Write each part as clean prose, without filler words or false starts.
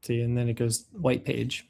empty, and then it goes white page.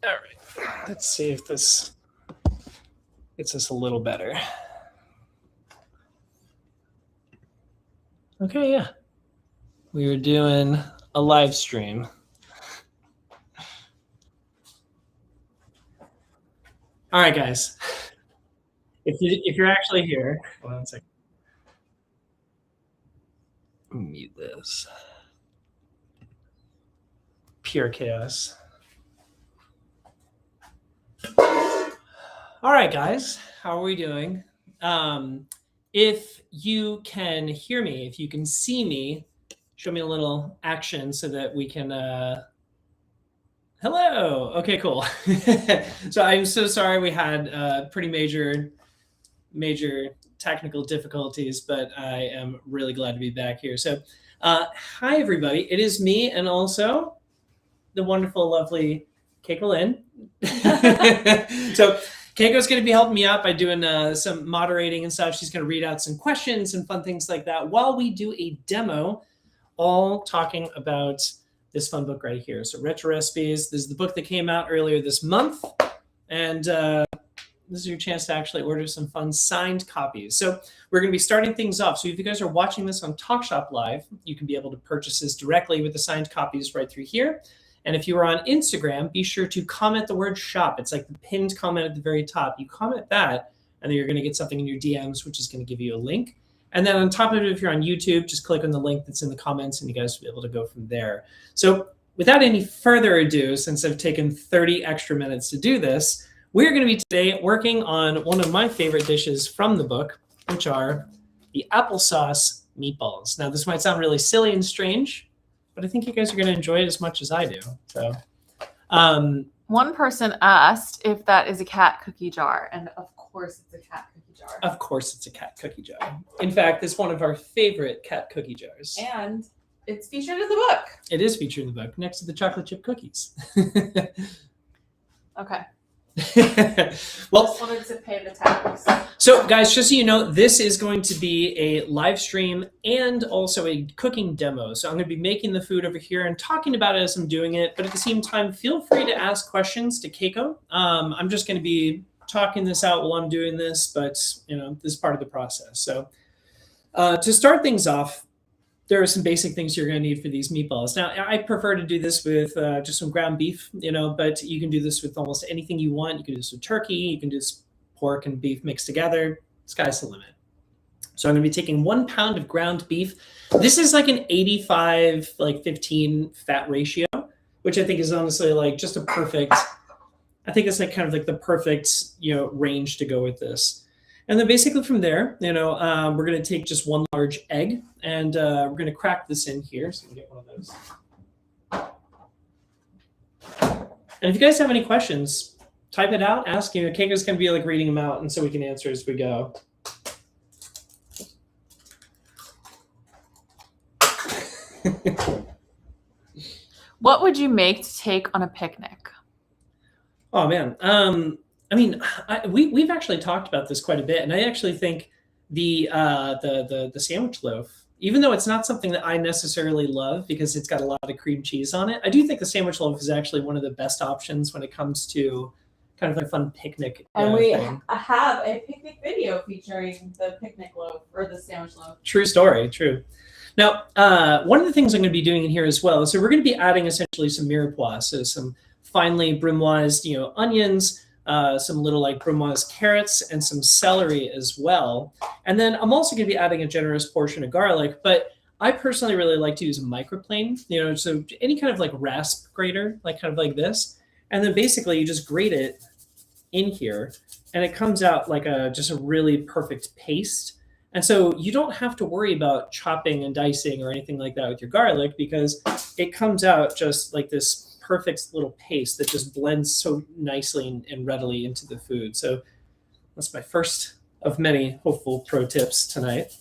All right, let's see if this gets us a little better. Okay, yeah. We are doing a live stream. All right, guys. If you're actually here, hold on a second. Mute this. Pure chaos. All right, guys, how are we doing? If you can hear me, if you can see me, show me a little action so that we can. Hello. Okay, cool. So I'm so sorry we had pretty major technical difficulties, but I am really glad to be back here. So, hi everybody. It is me, and also the wonderful, lovely Keiko Lynn. So Keiko's going to be helping me out by doing some moderating and stuff. She's going to read out some questions and fun things like that while we do a demo, all talking about this fun book right here. So Retro Recipes. This is the book that came out earlier this month, and this is your chance to actually order some fun signed copies. So we're going to be starting things off. So if you guys are watching this on TalkShop Live, you can be able to purchase this directly with the signed copies right through here. And if you are on Instagram, be sure to comment the word shop. It's like the pinned comment at the very top. You comment that, and then you're going to get something in your DMs, which is going to give you a link. And then on top of it, if you're on YouTube, just click on the link that's in the comments, and you guys will be able to go from there. So without any further ado, since I've taken 30 extra minutes to do this, we're going to be today working on one of my favorite dishes from the book, which are the applesauce meatballs. Now, this might sound really silly and strange, but I think you guys are going to enjoy it as much as I do. So, one person asked if that is a cat cookie jar, and of course it's a cat cookie jar. Of course it's a cat cookie jar. In fact, it's one of our favorite cat cookie jars. And it's featured in the book. It is featured in the book next to the chocolate chip cookies. Okay. Well, just wanted to pay the tax. So guys, just so you know, this is going to be a live stream and also a cooking demo. So I'm going to be making the food over here and talking about it as I'm doing it. But at the same time, feel free to ask questions to Keiko. I'm just going to be talking this out while I'm doing this, but this is part of the process. So to start things off, there are some basic things you're going to need for these meatballs. Now, I prefer to do this with just some ground beef, but you can do this with almost anything you want. You can do this with turkey. You can do this pork and beef mixed together. Sky's the limit. So I'm going to be taking 1 pound of ground beef. This is like an 85, 15 fat ratio, which I think is honestly like just a perfect, I think it's like kind of like the perfect, range to go with this. And then basically from there, we're going to take just 1 large egg and we're going to crack this in here. So we get one of those. And if you guys have any questions, type it out, ask. Keiko's going to be like reading them out, and so we can answer as we go. What would you make to take on a picnic? Oh man, we've actually talked about this quite a bit, and I actually think the sandwich loaf, even though it's not something that I necessarily love because it's got a lot of cream cheese on it, I do think the sandwich loaf is actually one of the best options when it comes to kind of a fun picnic. And we have a picnic video featuring the picnic loaf or the sandwich loaf. True story. True. Now, one of the things I'm going to be doing in here as well, so we're going to be adding essentially some mirepoix, so some finely brunoised, onions, some little like brunoised carrots, and some celery as well. And then I'm also going to be adding a generous portion of garlic, but I personally really like to use a microplane, so any kind of like rasp grater, like kind of like this. And then basically you just grate it in here and it comes out like just a really perfect paste. And so you don't have to worry about chopping and dicing or anything like that with your garlic because it comes out just like this perfect little paste that just blends so nicely and readily into the food. So that's my first of many hopeful pro tips tonight.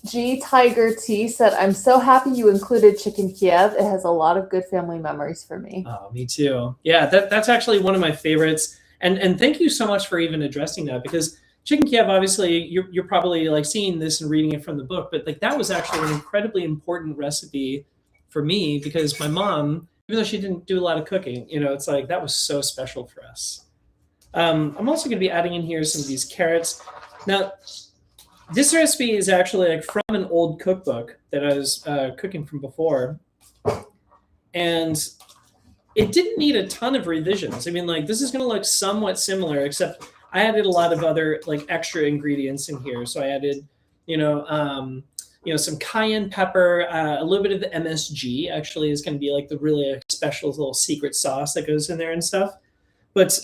G Tiger T said, "I'm so happy you included chicken Kiev. It has a lot of good family memories for me." Oh, me too. Yeah, that's actually one of my favorites. And thank you so much for even addressing that because chicken Kiev, obviously, you're probably like seeing this and reading it from the book, but like that was actually an incredibly important recipe for me because my mom, even though she didn't do a lot of cooking, it's like that was so special for us. I'm also going to be adding in here some of these carrots. Now, this recipe is actually like from an old cookbook that I was cooking from before. And it didn't need a ton of revisions. I mean, like this is going to look somewhat similar, except I added a lot of other like extra ingredients in here. So I added, some cayenne pepper, a little bit of the MSG actually is going to be like the really special little secret sauce that goes in there and stuff. But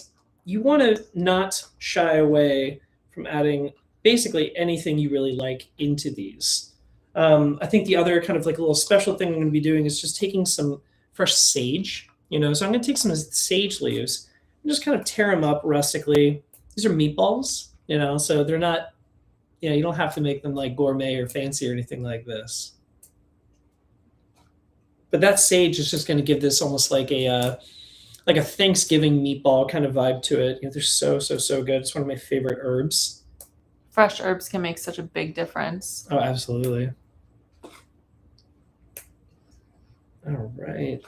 you want to not shy away from adding basically anything you really like into these. I think the other kind of like a little special thing I'm going to be doing is just taking some fresh sage, so I'm going to take some sage leaves and just kind of tear them up rustically. These are meatballs, so they're not, you don't have to make them like gourmet or fancy or anything like this. But that sage is just going to give this almost like a Thanksgiving meatball kind of vibe to it. They're so good. It's one of my favorite herbs. Fresh herbs can make such a big difference. Oh, absolutely. All right.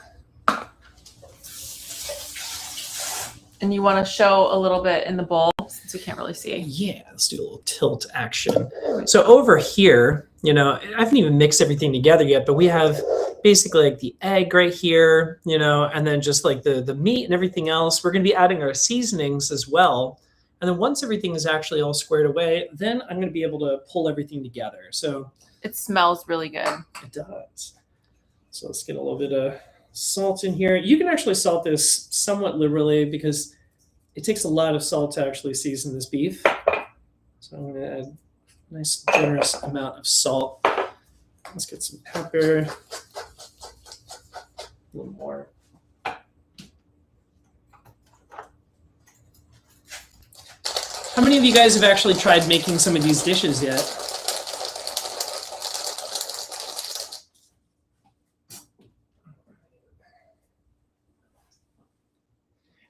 And you want to show a little bit in the bowl since we can't really see. Yeah, let's do a little tilt action. So over here, I haven't even mixed everything together yet, but we have basically like the egg right here, and then just like the meat and everything else. We're going to be adding our seasonings as well. And then once everything is actually all squared away, then I'm going to be able to pull everything together. So it smells really good. It does. So let's get a little bit of salt in here. You can actually salt this somewhat liberally because it takes a lot of salt to actually season this beef. So I'm going to add a nice generous amount of salt. Let's get some pepper. A little more. How many of you guys have actually tried making some of these dishes yet?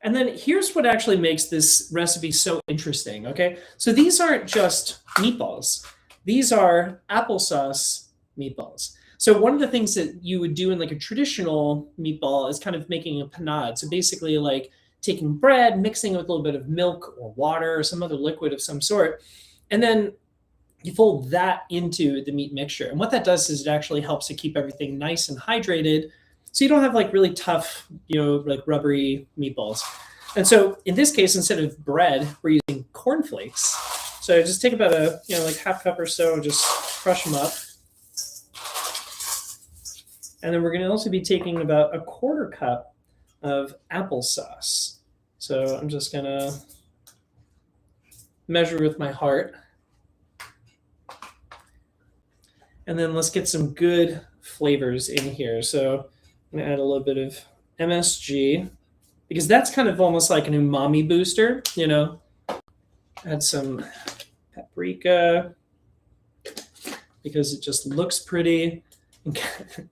And then here's what actually makes this recipe so interesting, okay? So these aren't just meatballs. These are applesauce meatballs. So one of the things that you would do in like a traditional meatball is kind of making a panade. So basically like taking bread, mixing it with a little bit of milk or water or some other liquid of some sort, and then you fold that into the meat mixture. And what that does is it actually helps to keep everything nice and hydrated, so you don't have like really tough, like rubbery meatballs. And so in this case, instead of bread, we're using cornflakes. So just take about a, like half cup or so, just crush them up. And then we're going to also be taking about a quarter cup of applesauce. So I'm just going to measure with my heart. And then let's get some good flavors in here. So I'm going to add a little bit of MSG, because that's kind of almost like an umami booster, Add some paprika, because it just looks pretty,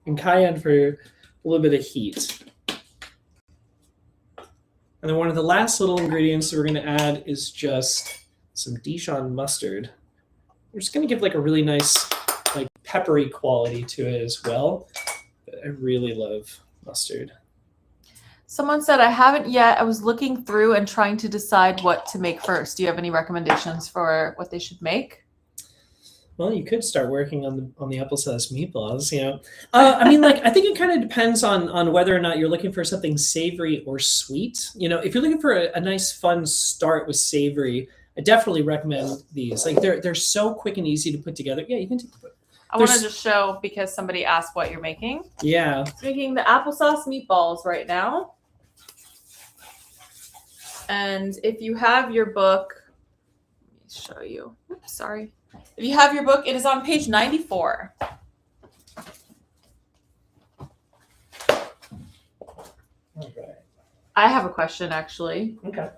and cayenne for a little bit of heat. And then one of the last little ingredients that we're going to add is just some Dijon mustard. We're just going to give like a really nice like peppery quality to it as well. But I really love mustard. Someone said, I haven't yet. I was looking through and trying to decide what to make first. Do you have any recommendations for what they should make? Well, you could start working on the applesauce meatballs, I mean, like, I think it kind of depends on whether or not you're looking for something savory or sweet. If you're looking for a nice, fun start with savory, I definitely recommend these. Like, they're so quick and easy to put together. Yeah, you can take the put. I want to just show, because somebody asked what you're making. Yeah. I'm making the applesauce meatballs right now. And if you have your book, let me show you. Oops, sorry. If you have your book, it is on page 94. All right. I have a question, actually. Okay.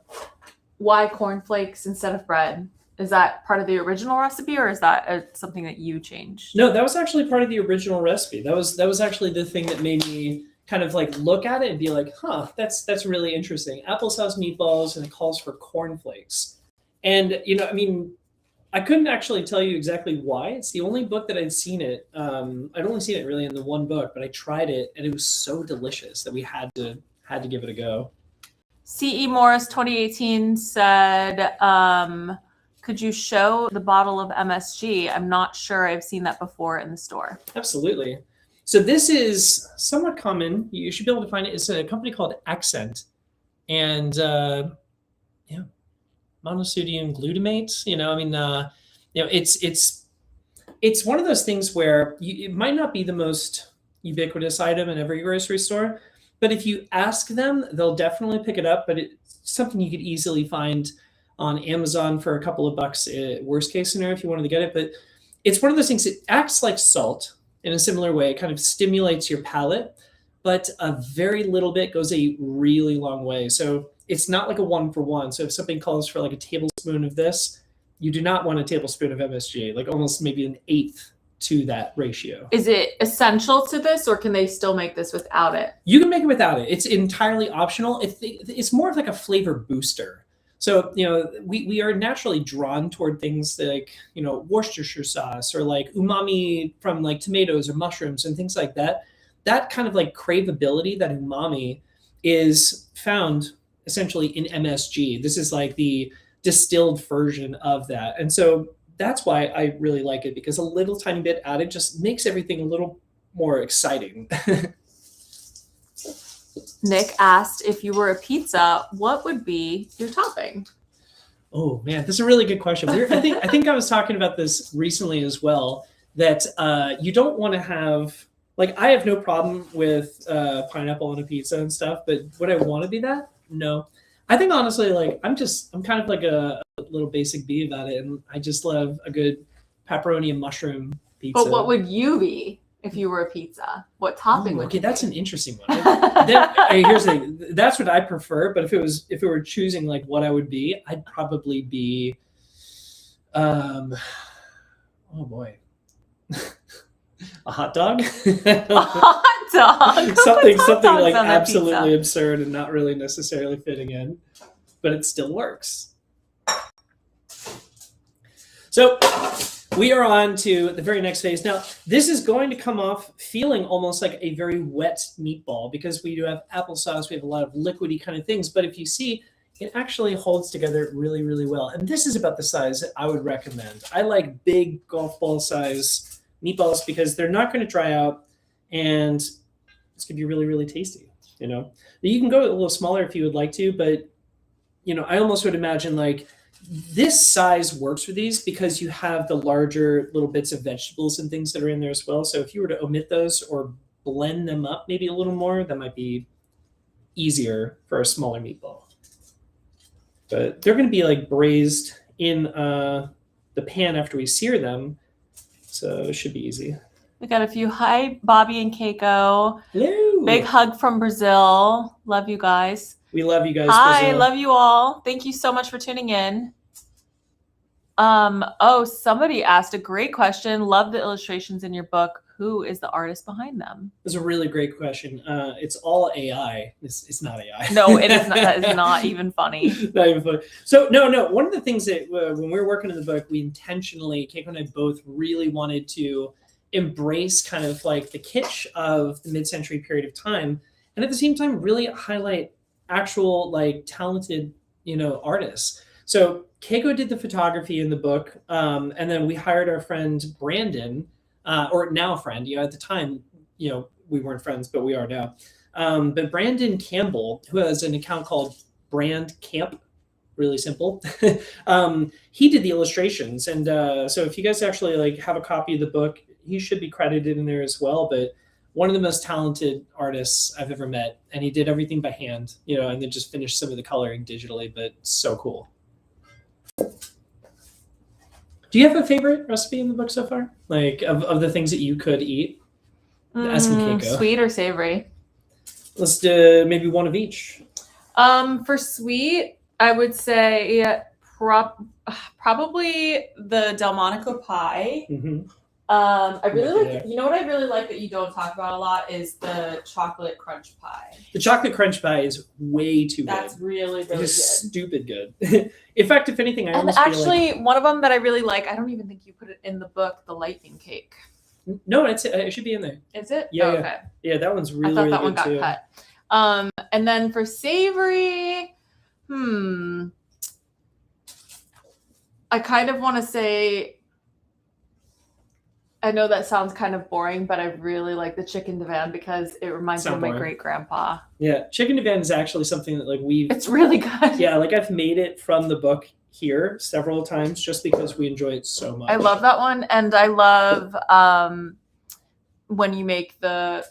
Why cornflakes instead of bread? Is that part of the original recipe, or is that something that you changed? No, that was actually part of the original recipe. That was actually the thing that made me kind of like look at it and be like, huh, that's really interesting. Applesauce meatballs, and it calls for cornflakes. And, I mean, I couldn't actually tell you exactly why. It's the only book that I'd seen it. I'd only seen it really in the one book, but I tried it and it was so delicious that we had to give it a go. C.E. Morris 2018 said, could you show the bottle of MSG? I'm not sure I've seen that before in the store. Absolutely. So this is somewhat common. You should be able to find it. It's a company called Accent. And monosodium glutamate, it's one of those things where it might not be the most ubiquitous item in every grocery store, but if you ask them, they'll definitely pick it up. But it's something you could easily find on Amazon for a couple of bucks, worst case scenario, if you wanted to get it. But it's one of those things that acts like salt in a similar way. It kind of stimulates your palate, but a very little bit goes a really long way. So it's not like a 1-for-1. So if something calls for like a tablespoon of this, you do not want a tablespoon of MSG, like almost maybe an eighth to that ratio. Is it essential to this, or can they still make this without it? You can make it without it. It's entirely optional. It's more of like a flavor booster. So, we are naturally drawn toward things like, Worcestershire sauce, or like umami from like tomatoes or mushrooms and things like that. That kind of like craveability, that umami, is found essentially in MSG. This is like the distilled version of that. And so that's why I really like it, because a little tiny bit added just makes everything a little more exciting. Nick asked, if you were a pizza, what would be your topping? Oh man, that's a really good question. I think I was talking about this recently as well, that you don't want to have, like, I have no problem with pineapple on a pizza and stuff, but would I want to be that? No. I think honestly, like, I'm kind of like a little basic bee about it, and I just love a good pepperoni and mushroom pizza. But what would you be if you were a pizza? What topping would you be? That's an interesting one. Here's the thing. That's what I prefer, but if it were choosing like what I would be, I'd probably be oh boy. A hot dog? A hot dog. something Hot dogs like on that absolutely pizza. absurd and not really necessarily fitting in, but it still works. So we are on to the very next phase. Now, this is going to come off feeling almost like a very wet meatball because we do have applesauce, we have a lot of liquidy kind of things, but if you see, it actually holds together really, really well. And this is about the size that I would recommend. I like big golf ball size meatballs because they're not going to dry out and it's going to be really, really tasty. You know, you can go a little smaller if you would like to, but you know, I almost would imagine like this size works for these because you have the larger little bits of vegetables and things that are in there as well. So if you were to omit those or blend them up maybe a little more, that might be easier for a smaller meatball. But they're going to be like braised in the pan after we sear them. So it should be easy. We got a few. Hi, Bobby and Keiko. Hello. Big hug from Brazil. Love you guys. We love you guys. Hi, Brazil. love you all. Thank you so much for tuning in. Oh, somebody asked a great question. Love the illustrations in your book. Who is the artist behind them? That's a really great question. It's all AI. It's not AI. No, it is not. That is not even funny. Not even funny. So no. One of the things that when we were working on the book, we intentionally, Keiko and I both really wanted to embrace kind of like the kitsch of the mid-century period of time, and at the same time really highlight actual like talented, you know, artists. So Keiko did the photography in the book, and then we hired our friend Brandon. Or now friend, you know, at the time, you know, we weren't friends, but we are now. But Brandon Campbell, who has an account called Brand Camp, really simple. He did the illustrations. And so if you guys actually like have a copy of the book, he should be credited in there as well. But one of the most talented artists I've ever met. And he did everything by hand, you know, and then just finished some of the coloring digitally, but so cool. Do you have a favorite recipe in the book so far? Like of the things that you could eat? Asking Keiko. Sweet or savory? Let's do maybe one of each. For sweet, I would say probably the Delmonico pie. Mm-hmm. I really like, you know what I really like that you don't talk about a lot is the chocolate crunch pie. The chocolate crunch pie is way too That's good. really, really good. Stupid good. In fact, if anything, I and almost actually, feel like... one of them that I really like, I don't even think you put it in the book, the lightning cake. No, it should be in there. Is it? Yeah, oh, yeah. Okay. Yeah, that one's really, I thought really that good one got too. cut. And then for savory, I kind of want to say, I know that sounds kind of boring, but I really like the chicken divan because it reminds me of my great grandpa. Yeah, chicken divan is actually something that like It's really good. Yeah, like I've made it from the book here several times just because we enjoy it so much. I love that one, and I love when you make the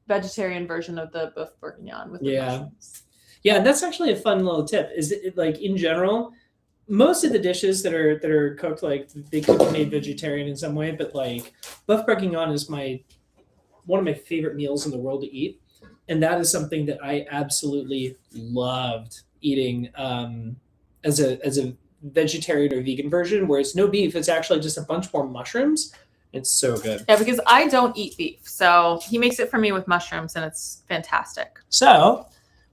vegetarian version of the boeuf bourguignon with the mushrooms. Yeah, and that's actually a fun little tip. Is it like in general, most of the dishes that are cooked, like they could be made vegetarian in some way, but like boeuf bourguignon is one of my favorite meals in the world to eat, and that is something that I absolutely loved eating as a vegetarian or vegan version, where it's no beef, it's actually just a bunch more mushrooms. It's so good. Yeah, because I don't eat beef, so he makes it for me with mushrooms, and it's fantastic. So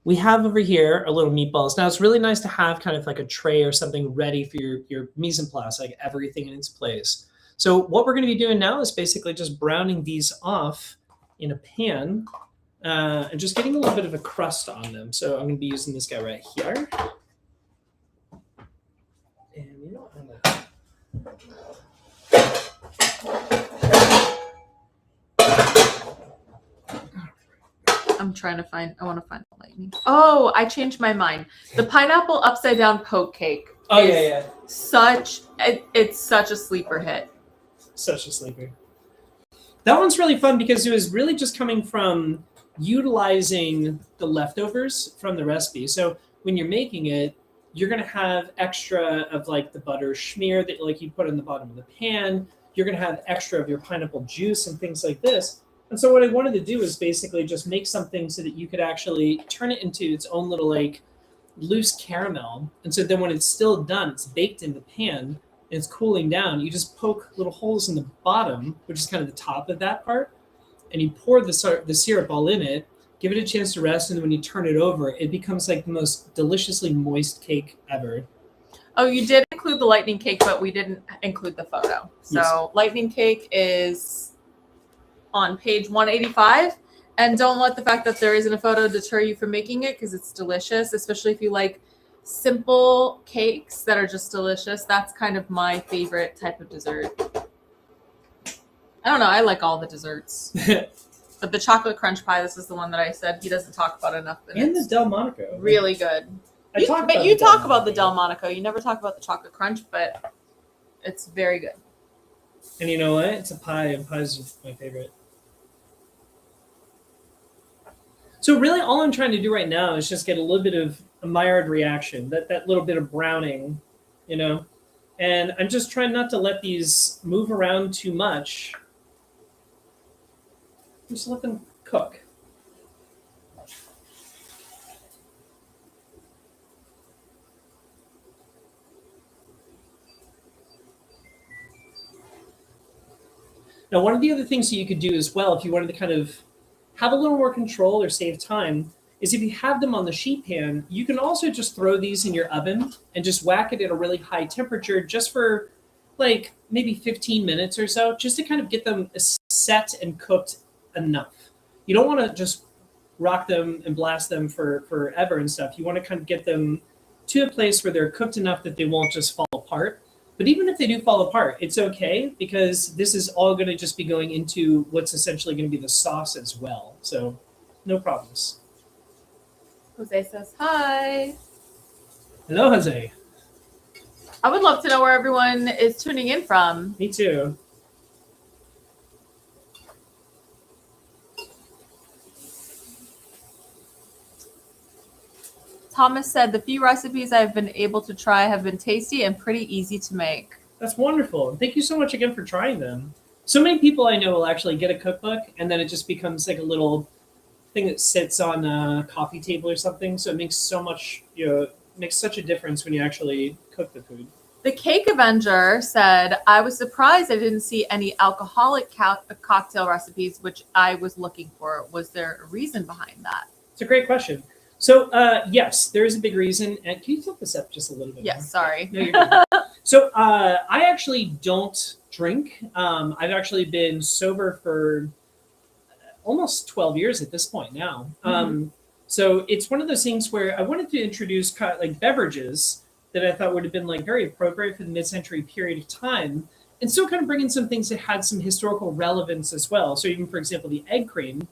we have over here a little meatballs. Now it's really nice to have kind of like a tray or something ready for your mise en place, like everything in its place. So what we're going to be doing now is basically just browning these off in a pan and just getting a little bit of a crust on them. So I'm going to be using this guy right here. And you know, I'm trying to find, I want to find the lightning. Oh, I changed my mind. The pineapple upside down poke cake. Oh, yeah. It's such a sleeper hit. Such a sleeper. That one's really fun because it was really just coming from utilizing the leftovers from the recipe. So when you're making it, you're going to have extra of like the butter schmear that like you put in the bottom of the pan. You're going to have extra of your pineapple juice and things like this. And so what I wanted to do is basically just make something so that you could actually turn it into its own little like loose caramel. And so then when it's still done, it's baked in the pan and it's cooling down. You just poke little holes in the bottom, which is kind of the top of that part. and you pour the syrup all in it, give it a chance to rest, and then when you turn it over, it becomes like the most deliciously moist cake ever. Oh, you did include the lightning cake, but we didn't include the photo. So Yes. lightning cake is on page 185. And don't let the fact that there isn't a photo deter you from making it, because it's delicious, especially if you like simple cakes that are just delicious. That's kind of my favorite type of dessert. I don't know. I like all the desserts. But the chocolate crunch pie, this is the one that I said he doesn't talk about enough. And the Delmonico. Really good. You talk about the Delmonico. You never talk about the chocolate crunch, but it's very good. And you know what? It's a pie, and pie's my favorite. So really all I'm trying to do right now is just get a little bit of a Maillard reaction, that little bit of browning, you know? And I'm just trying not to let these move around too much. Just let them cook. Now, one of the other things that you could do as well, if you wanted to kind of have a little more control or save time, is if you have them on the sheet pan, you can also just throw these in your oven and just whack it at a really high temperature just for like maybe 15 minutes or so, just to kind of get them set and cooked enough. You don't want to just rock them and blast them for forever and stuff. You want to kind of get them to a place where they're cooked enough that they won't just fall apart. But even if they do fall apart, it's okay, because this is all going to just be going into what's essentially going to be the sauce as well. So no problems. Jose says hi. Hello, Jose. I would love to know where everyone is tuning in from. Me too. Thomas said, the few recipes I've been able to try have been tasty and pretty easy to make. That's wonderful. Thank you so much again for trying them. So many people I know will actually get a cookbook, and then it just becomes like a little thing that sits on a coffee table or something. So it makes so much, makes such a difference when you actually cook the food. The Cake Avenger said, I was surprised I didn't see any alcoholic cocktail recipes, which I was looking for. Was there a reason behind that? It's a great question. So, yes, there is a big reason. And can you tilt this up just a little bit more? Yes, sorry. No, you're good. So, I actually don't drink. I've actually been sober for almost 12 years at this point now. Mm-hmm. So it's one of those things where I wanted to introduce like beverages that I thought would have been like very appropriate for the mid-century period of time, and still kind of bring in some things that had some historical relevance as well. So even, for example, the egg cream.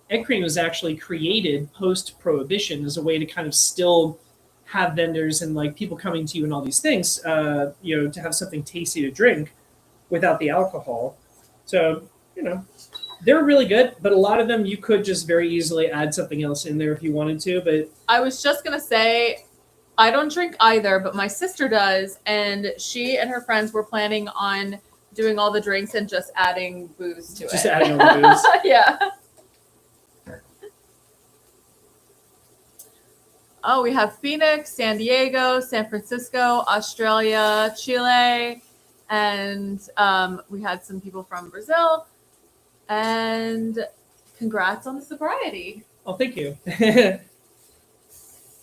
Egg cream was actually created post-prohibition as a way to kind of still have vendors and like people coming to you and all these things, to have something tasty to drink without the alcohol. So, they're really good, but a lot of them you could just very easily add something else in there if you wanted to. But I was just going to say, I don't drink either, but my sister does. And she and her friends were planning on doing all the drinks and just adding booze to it. Just adding all the booze. Yeah. Oh, we have Phoenix, San Diego, San Francisco, Australia, Chile, and we had some people from Brazil. And congrats on the sobriety. Oh, thank you.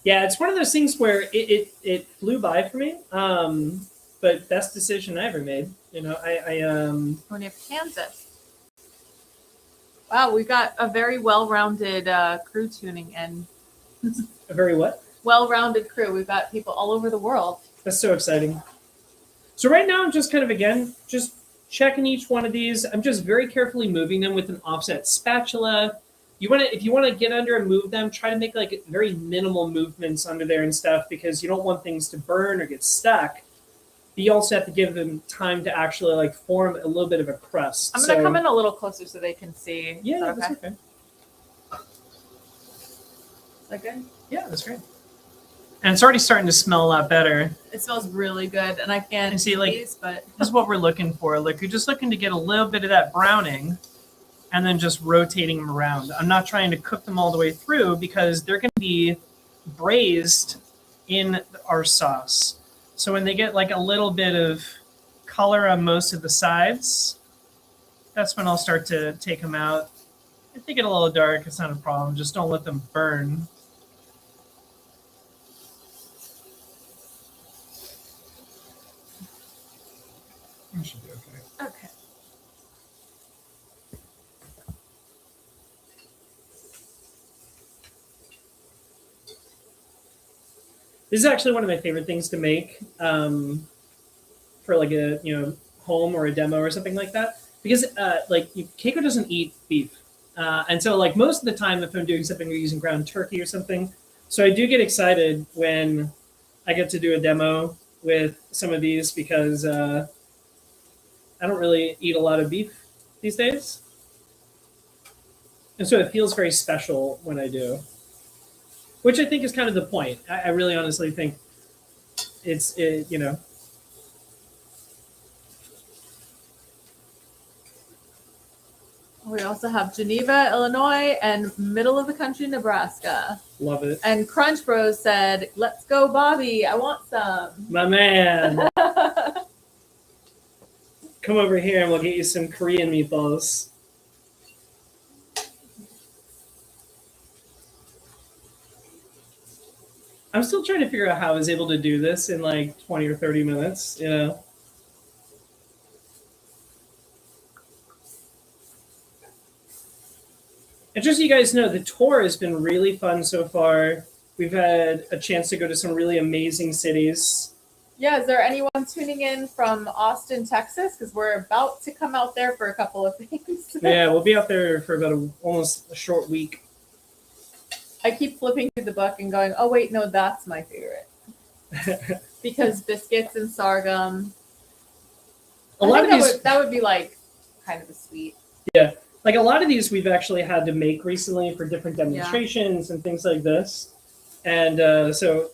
Yeah, it's one of those things where it flew by for me. But best decision I ever made. When you have Kansas. Wow, we got a very well-rounded crew tuning in. A very what? Well-rounded crew. We've got people all over the world. That's so exciting. So right now I'm just kind of, again, just checking each one of these. I'm just very carefully moving them with an offset spatula. If you want to get under and move them, try to make like very minimal movements under there and stuff, because you don't want things to burn or get stuck. But you also have to give them time to actually like form a little bit of a crust. I'm going to come in a little closer so they can see. Yeah, that's okay. Is that good? Yeah, that's great. And it's already starting to smell a lot better. It smells really good, and I can't see, like, these, but this is what we're looking for. Like, you're just looking to get a little bit of that browning, and then just rotating them around. I'm not trying to cook them all the way through, because they're going to be braised in our sauce. So when they get like a little bit of color on most of the sides, that's when I'll start to take them out. If they get a little dark, it's not a problem. Just don't let them burn. That should be okay. Okay. This is actually one of my favorite things to make for like a home or a demo or something like that, because Keiko doesn't eat beef, and so like most of the time if I'm doing something we're using ground turkey or something, so I do get excited when I get to do a demo with some of these because I don't really eat a lot of beef these days, and so it feels very special when I do. Which I think is kind of the point. I really honestly think it's. We also have Geneva, Illinois, and middle of the country, Nebraska. Love it. And Crunch Bros said, "Let's go, Bobby. I want some." My man. Come over here and we'll get you some Korean meatballs. I'm still trying to figure out how I was able to do this in like 20 or 30 minutes, And just so you guys know, the tour has been really fun so far. We've had a chance to go to some really amazing cities. Yeah, is there anyone tuning in from Austin, Texas? Because we're about to come out there for a couple of things. Yeah, we'll be out there for about almost a short week. I keep flipping through the book and going, oh, wait, no, that's my favorite. Because biscuits and sorghum. That would be like kind of a sweet. Yeah. Like a lot of these we've actually had to make recently for different demonstrations and things like this. And so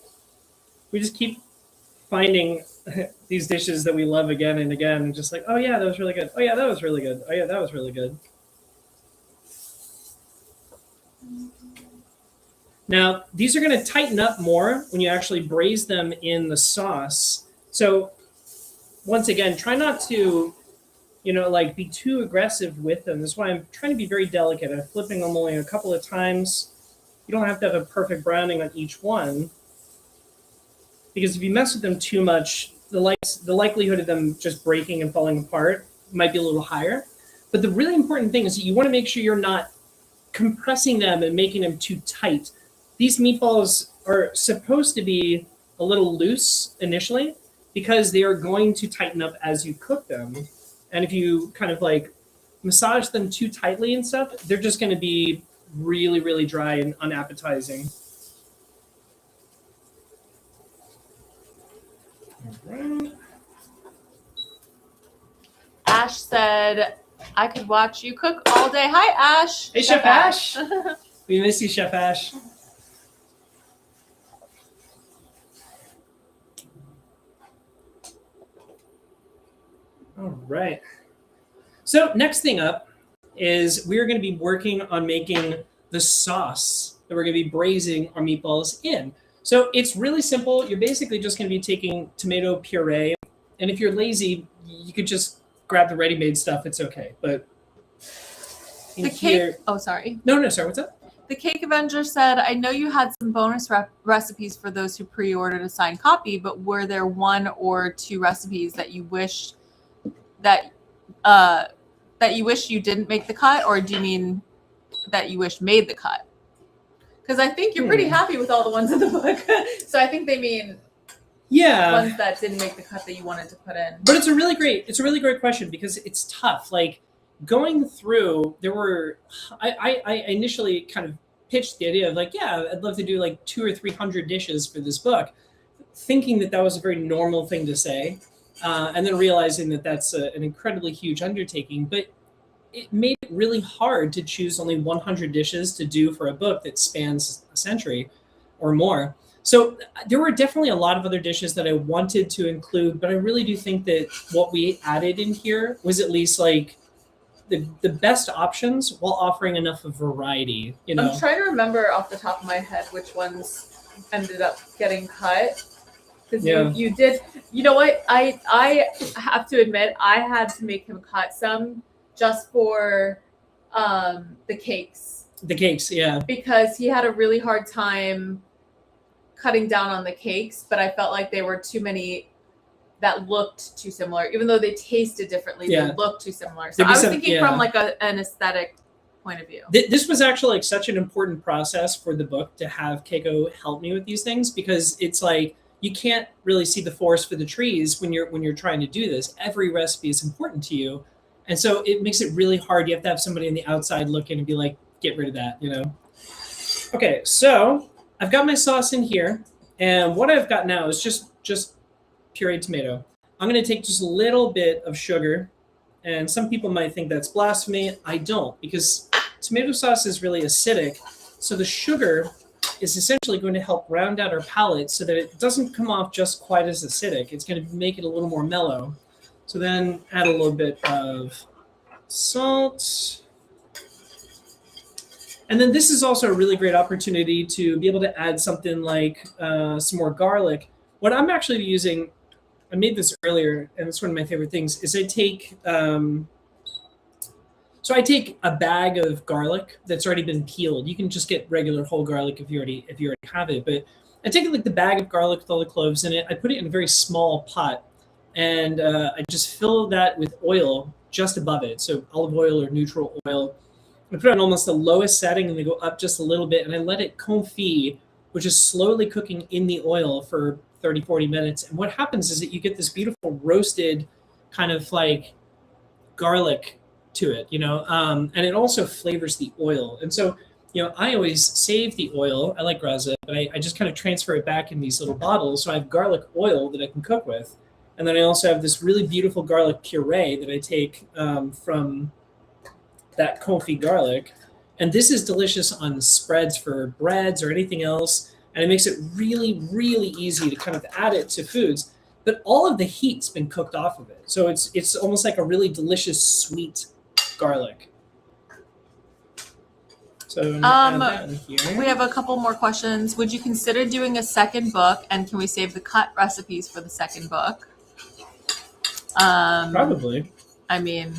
we just keep finding these dishes that we love again and again. And just like, oh, yeah, that was really good. Oh, yeah, that was really good. Oh, yeah, that was really good. Now, these are going to tighten up more when you actually braise them in the sauce. So once again, try not to, be too aggressive with them. That's why I'm trying to be very delicate. I'm flipping them only a couple of times. You don't have to have a perfect browning on each one, because if you mess with them too much, the likelihood of them just breaking and falling apart might be a little higher. But the really important thing is that you want to make sure you're not compressing them and making them too tight. These meatballs are supposed to be a little loose initially because they are going to tighten up as you cook them. And if you kind of like massage them too tightly and stuff, they're just going to be really, really dry and unappetizing. All right. Ash said, I could watch you cook all day. Hi, Ash. Hey, Chef Ash. We miss you, Chef Ash. All right. So next thing up is we're going to be working on making the sauce that we're going to be braising our meatballs in. So it's really simple. You're basically just going to be taking tomato puree. And if you're lazy, you could just grab the ready-made stuff. It's okay. But the cake. Oh, sorry. No, sorry. What's up? The Cake Avenger said, I know you had some bonus recipes for those who pre-ordered a signed copy, but were there one or two recipes that you wish that you wish you didn't make the cut, or do you mean that you wish made the cut? Because I think you're pretty happy with all the ones in the book. So I think they mean ones that didn't make the cut that you wanted to put in. But it's a really great question, because it's tough. Like going through, I initially kind of pitched the idea of like, yeah, I'd love to do like 200 or 300 dishes for this book, thinking that was a very normal thing to say. And then realizing that that's an incredibly huge undertaking. But it made it really hard to choose only 100 dishes to do for a book that spans a century or more. So there were definitely a lot of other dishes that I wanted to include, but I really do think that what we added in here was at least like the best options while offering enough of variety. I'm trying to remember off the top of my head which ones ended up getting cut. Because you did, you know what? I have to admit, I had to make him cut some just for the cakes. The cakes, yeah. Because he had a really hard time cutting down on the cakes, but I felt like they were too many that looked too similar. Even though they tasted differently, they looked too similar. So I was thinking from like an aesthetic point of view. This was actually like such an important process for the book to have Keiko help me with these things, because it's like you can't really see the forest for the trees when you're trying to do this. Every recipe is important to you. And so it makes it really hard. You have to have somebody on the outside looking and be like, get rid of that, you know? Okay, so I've got my sauce in here. And what I've got now is just pureed tomato. I'm going to take just a little bit of sugar. And some people might think that's blasphemy. I don't, because tomato sauce is really acidic. So the sugar is essentially going to help round out our palate so that it doesn't come off just quite as acidic. It's going to make it a little more mellow. So then add a little bit of salt. And then this is also a really great opportunity to be able to add something like some more garlic. What I'm actually using, I made this earlier, and it's one of my favorite things, is I take a bag of garlic that's already been peeled. You can just get regular whole garlic if you already have it. But I take like the bag of garlic with all the cloves in it. I put it in a very small pot, and I just fill that with oil just above it. So olive oil or neutral oil. I put it on almost the lowest setting, and they go up just a little bit, and I let it confit, which is slowly cooking in the oil for 30, 40 minutes. And what happens is that you get this beautiful roasted kind of like garlic to it, you know, and it also flavors the oil. And so, you know, I always save the oil. I like Graza, but I just kind of transfer it back in these little bottles. So I have garlic oil that I can cook with. And then I also have this really beautiful garlic puree that I take from that confit garlic. And this is delicious on spreads for breads or anything else. And it makes it really, really easy to kind of add it to foods. But all of the heat's been cooked off of it. So it's almost like a really delicious, sweet garlic. So add that in here. We have a couple more questions. Would you consider doing a second book? And can we save the cut recipes for the second book? Probably. I mean...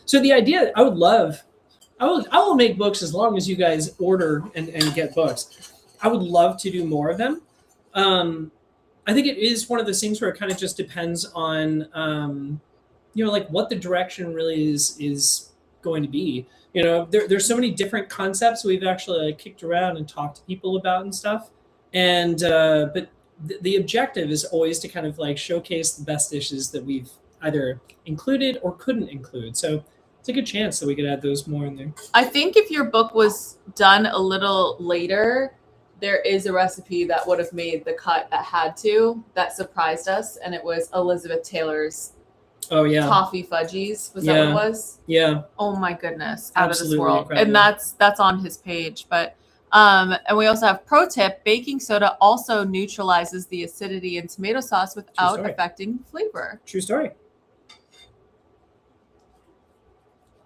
So the idea, I will make books as long as you guys order and get books. I would love to do more of them. I think it is one of those things where it kind of just depends on, you know, like what the direction really is going to be. You know, there's so many different concepts we've actually like kicked around and talked to people about and stuff. And but the objective is always to kind of like showcase the best dishes that we've either included or couldn't include. So it's a good chance that we could add those more in there. I think if your book was done a little later, there is a recipe that would have made the cut that surprised us, and it was Elizabeth Taylor's toffee fudgies. Was that what it was? Yeah. Oh my goodness, out Absolutely of this world. incredible. And that's on his page. But and we also have pro tip: baking soda also neutralizes the acidity in tomato sauce without affecting flavor. True story.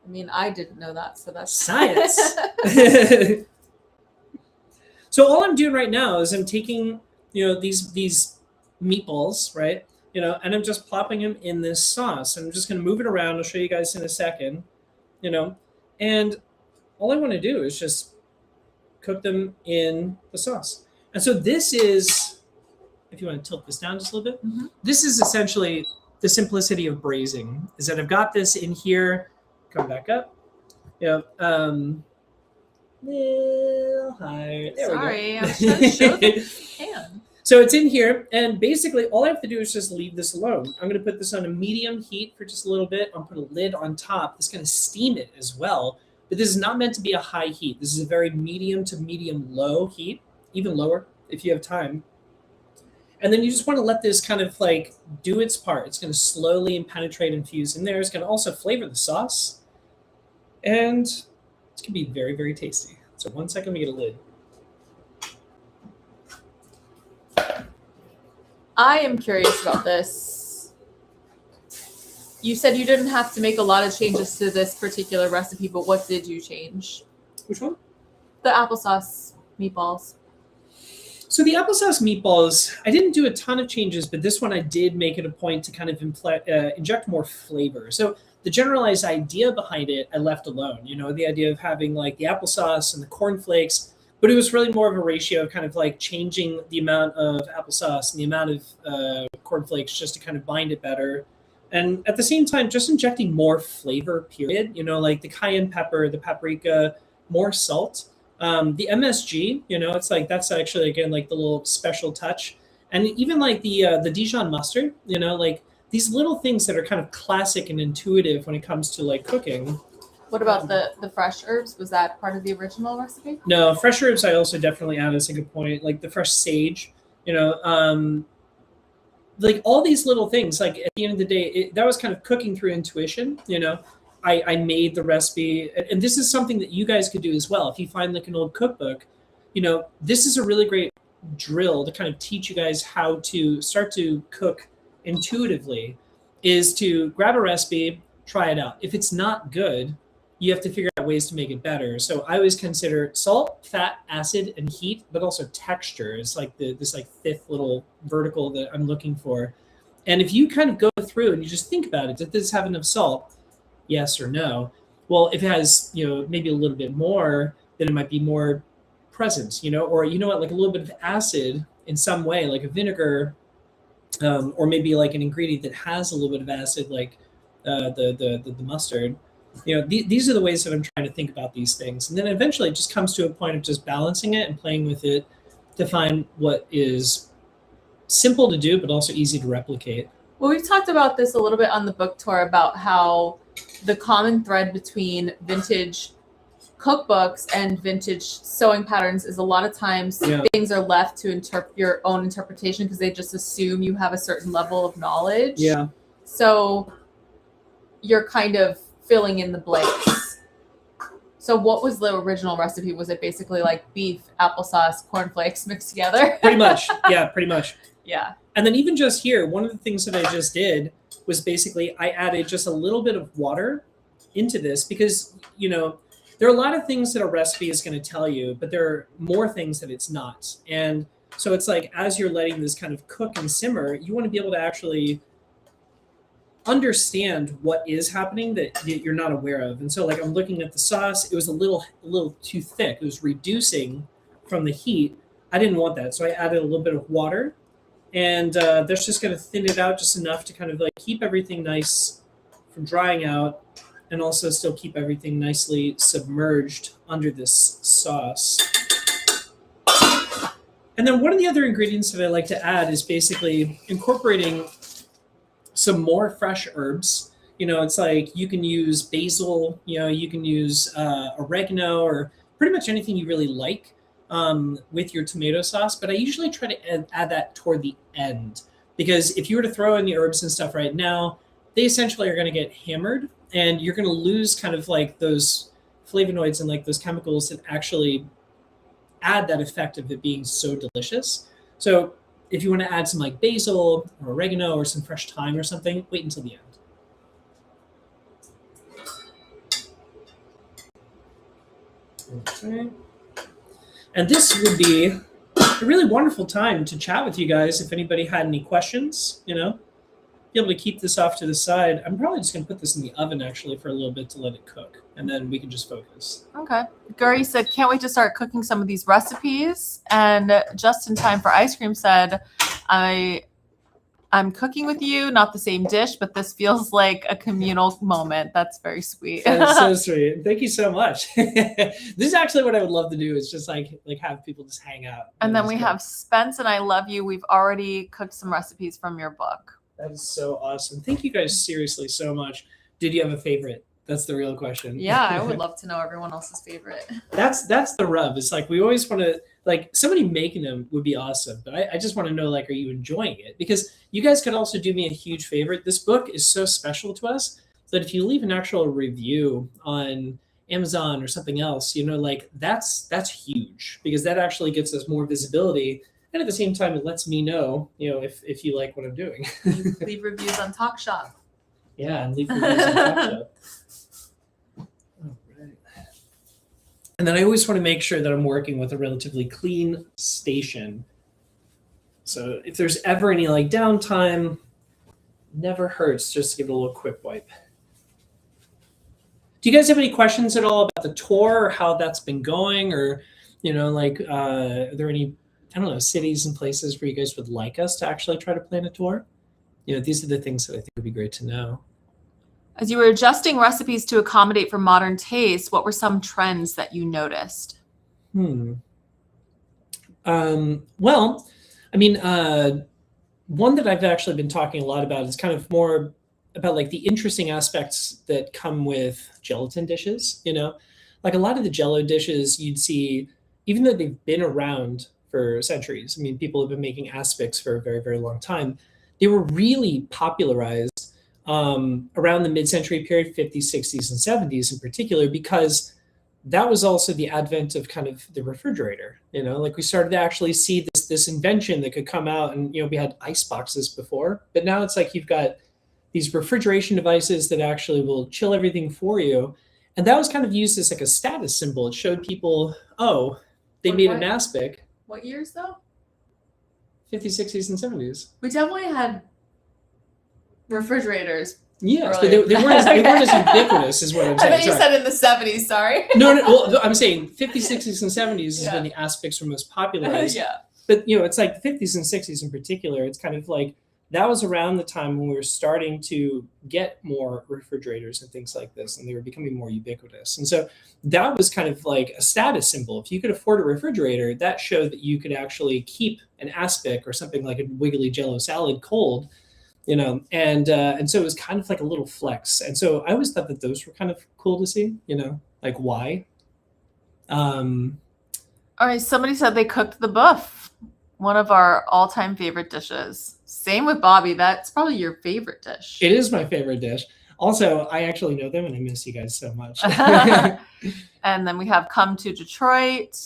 I mean, I didn't know that, so that's science. So all I'm doing right now is I'm taking, you know, these meatballs, right? You know, and I'm just plopping them in this sauce. I'm just going to move it around. I'll show you guys in a second, you know, and all I want to do is just cook them in the sauce. And so this is, if you want to tilt this down just a little bit, this is essentially the simplicity of braising, is that I've got this in here. Come back up. Yeah. Little higher. There Sorry, I was trying to show the pan. So it's in here, and basically all I have to do is just leave this alone. I'm going to put this on a medium heat for just a little bit. I'll put a lid on top. It's going to steam it as well, but this is not meant to be a high heat. This is a very medium to medium low heat, even lower if you have time. And then you just want to let this kind of like do its part. It's going to slowly penetrate and fuse in there. It's going to also flavor the sauce. And it's going to be very, very tasty. So 1 second, we get a lid. I am curious about this. You said you didn't have to make a lot of changes to this particular recipe, but what did you change? Which one? The applesauce meatballs. So the applesauce meatballs, I didn't do a ton of changes, but this one I did make it a point to kind of inject more flavor. So the generalized idea behind it, I left alone. The idea of having like the applesauce and the cornflakes, but it was really more of a ratio of kind of like changing the amount of applesauce and the amount of cornflakes just to kind of bind it better. And at the same time, just injecting more flavor, period. Like the cayenne pepper, the paprika, more salt. The MSG, it's like that's actually again like the little special touch, and even like the Dijon mustard, like these little things that are kind of classic and intuitive when it comes to like cooking. What about the fresh herbs? Was that part of the original recipe? No, fresh herbs I also definitely add as a good point, like the fresh sage, like all these little things. Like at the end of the day, that was kind of cooking through intuition. I made the recipe, and this is something that you guys could do as well. If you find like an old cookbook, this is a really great drill to kind of teach you guys how to start to cook intuitively, is to grab a recipe, try it out. If it's not good, you have to figure out ways to make it better. So I always consider salt, fat, acid, and heat, but also texture is like this like fifth little vertical that I'm looking for. And if you kind of go through and you just think about it, does this have enough salt? Yes or no? Well, if it has, maybe a little bit more, then it might be more present, or like a little bit of acid in some way, like a vinegar, or maybe like an ingredient that has a little bit of acid, like the mustard. These are the ways that I'm trying to think about these things, and then eventually it just comes to a point of just balancing it and playing with it to find what is simple to do, but also easy to replicate. Well, we've talked about this a little bit on the book tour about how the common thread between vintage cookbooks and vintage sewing patterns is a lot of times things are left to your own interpretation because they just assume you have a certain level of knowledge. Yeah. So you're kind of filling in the blanks. So what was the original recipe? Was it basically like beef, applesauce, cornflakes mixed together? Pretty much. Yeah, pretty much. Yeah. And then even just here, one of the things that I just did was basically I added just a little bit of water into this because, there are a lot of things that a recipe is going to tell you, but there are more things that it's not. And so it's like, as you're letting this kind of cook and simmer, you want to be able to actually understand what is happening that you're not aware of. And so like I'm looking at the sauce, it was a little too thick. It was reducing from the heat. I didn't want that. So I added a little bit of water, and that's just going to thin it out just enough to kind of like keep everything nice from drying out, and also still keep everything nicely submerged under this sauce. And then one of the other ingredients that I like to add is basically incorporating some more fresh herbs. It's like you can use basil, you can use oregano, or pretty much anything you really like with your tomato sauce. But I usually try to add that toward the end, because if you were to throw in the herbs and stuff right now, they essentially are going to get hammered, and you're going to lose kind of like those flavonoids and like those chemicals that actually add that effect of it being so delicious. So if you want to add some like basil or oregano or some fresh thyme or something, wait until the end. Okay. And this would be a really wonderful time to chat with you guys. If anybody had any questions, be able to keep this off to the side. I'm probably just going to put this in the oven actually for a little bit to let it cook, and then we can just focus. Okay. Guri said, can't wait to start cooking some of these recipes. And just in time for ice cream said, I'm cooking with you, not the same dish, but this feels like a communal moment. That's very sweet. That's so sweet. Thank you so much. This is actually what I would love to do, is just like have people just hang out. And then we have Spence and I love you. We've already cooked some recipes from your book. That is so awesome. Thank you guys seriously so much. Did you have a favorite? That's the real question. Yeah, I would love to know everyone else's favorite. That's the rub. It's like we always want to, like, somebody making them would be awesome, but I just want to know, like, are you enjoying it? Because you guys could also do me a huge favor. This book is so special to us that if you leave an actual review on Amazon or something else, like that's huge, because that actually gets us more visibility. And at the same time, it lets me know, if you like what I'm doing. Leave reviews on Talk Shop. Yeah, and leave reviews on Talk Shop. All right. And then I always want to make sure that I'm working with a relatively clean station. So if there's ever any like downtime, never hurts just to give it a little quick wipe. Do you guys have any questions at all about the tour or how that's been going? Or, like, are there any, I don't know, cities and places where you guys would like us to actually try to plan a tour? These are the things that I think would be great to know. As you were adjusting recipes to accommodate for modern tastes, what were some trends that you noticed? Well, I mean, one that I've actually been talking a lot about is kind of more about like the interesting aspects that come with gelatin dishes. Like a lot of the Jello dishes you'd see, even though they've been around for centuries. I mean, people have been making aspics for a very, very long time. They were really popularized around the mid-century period, 50s, 60s, and 70s in particular, because that was also the advent of kind of the refrigerator. Like we started to actually see this invention that could come out, and we had ice boxes before, but now it's like you've got these refrigeration devices that actually will chill everything for you. And that was kind of used as like a status symbol. It showed people, oh, they made an aspic. What years though? 50s, 60s, and 70s. We definitely had refrigerators. Yes, but they weren't as ubiquitous, is what I'm saying. I thought you said in the 70s, sorry. No, well, I'm saying 50s, 60s, and 70s is when the aspics were most popularized. Yeah. But, it's like the 50s and 60s in particular, it's kind of like, that was around the time when we were starting to get more refrigerators and things like this, and they were becoming more ubiquitous. And so that was kind of like a status symbol. If you could afford a refrigerator, that showed that you could actually keep an aspic or something like a wiggly Jello salad cold, and so it was kind of like a little flex. And so I always thought that those were kind of cool to see, like why. All right, somebody said they cooked the buff, one of our all-time favorite dishes. Same with Bobby. That's probably your favorite dish. It is my favorite dish. Also, I actually know them and I miss you guys so much. And then we have Come to Detroit.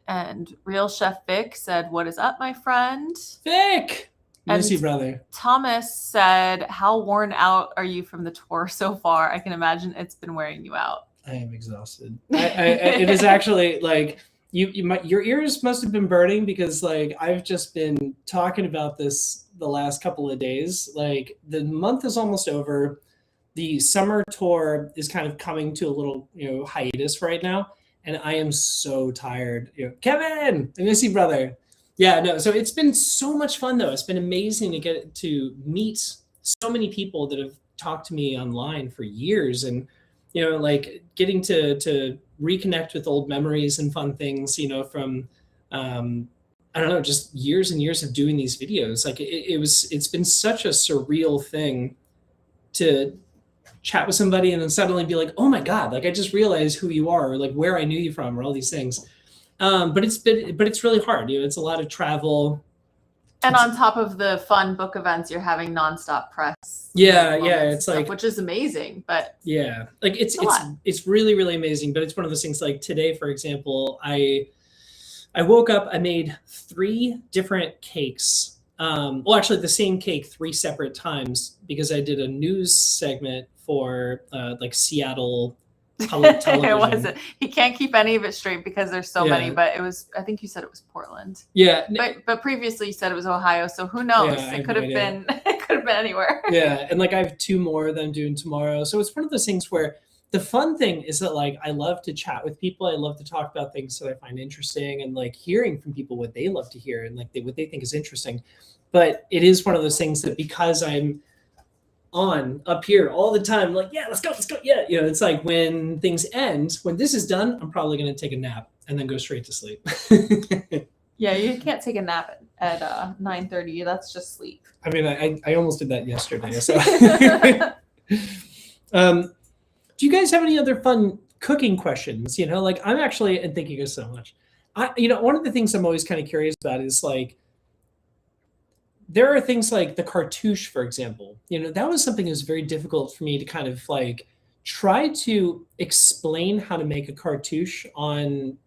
And Real Chef Vic said, "What is up, my friend?" Vic! Miss you, brother. Thomas said, "How worn out are you from the tour so far? I can imagine it's been wearing you out." I am exhausted. It is actually like... your ears must have been burning because like I've just been talking about this the last couple of days. Like the month is almost over. The summer tour is kind of coming to a little, hiatus right now. And I am so tired. Kevin, I miss you, brother. Yeah, no. So it's been so much fun though. It's been amazing to get to meet so many people that have talked to me online for years, and like getting to reconnect with old memories and fun things, from, I don't know, just years and years of doing these videos. Like it's been such a surreal thing to chat with somebody and then suddenly be like, oh my God, like I just realized who you are, or like where I knew you from, or all these things. But it's really hard. It's a lot of travel. And on top of the fun book events, you're having nonstop press. Yeah, it's like, which is amazing, but yeah, like it's really, really amazing. But it's one of those things. Like today, for example, I woke up, I made 3 different cakes. Well, actually, the same cake 3 separate times because I did a news segment for like Seattle television. It wasn't. He can't keep any of it straight because there's so many. But it was. I think you said it was Portland. Yeah. But previously you said it was Ohio. So who knows? Yeah, it could have been. It could have been anywhere. Yeah, and like I have 2 more that I'm doing tomorrow. So it's one of those things where the fun thing is that like I love to chat with people. I love to talk about things that I find interesting, and like hearing from people what they love to hear and like what they think is interesting. But it is one of those things that because I'm on up here all the time, like, yeah, let's go. Yeah. It's like when things end, when this is done, I'm probably going to take a nap and then go straight to sleep. Yeah, you can't take a nap at 9:30. That's just sleep. I mean, I almost did that yesterday. So. Do you guys have any other fun cooking questions? Like I'm actually, and thank you guys so much. One of the things I'm always kind of curious about is like, there are things like the cartouche, for example. That was something that was very difficult for me to kind of like try to explain how to make a cartouche in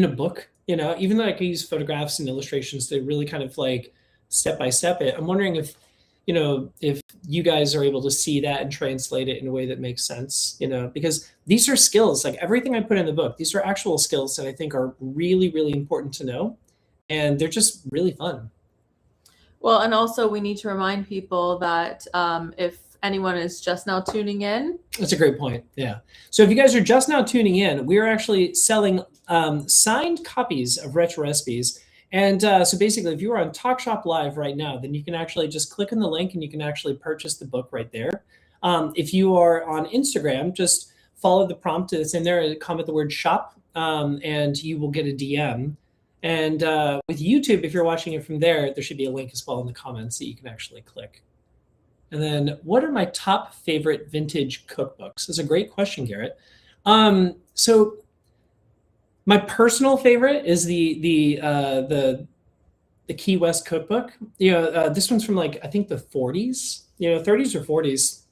a book. Even though I can use photographs and illustrations to really kind of like step by step it. I'm wondering if you guys are able to see that and translate it in a way that makes sense, because these are skills. Like everything I put in the book, these are actual skills that I think are really, really important to know. And they're just really fun. Well, and also we need to remind people that if anyone is just now tuning in. That's a great point. Yeah. So if you guys are just now tuning in, we are actually selling signed copies of Retro Recipes. And so basically, if you are on Talk Shop Live right now, then you can actually just click on the link and you can actually purchase the book right there. If you are on Instagram, just follow the prompt that's in there and comment the word shop, and you will get a DM. And with YouTube, if you're watching it from there, there should be a link as well in the comments that you can actually click. And then, what are my top favorite vintage cookbooks? That's a great question, Garrett. So, my personal favorite is the Key West cookbook. This one's from like I think the 40s, 30s or 40s,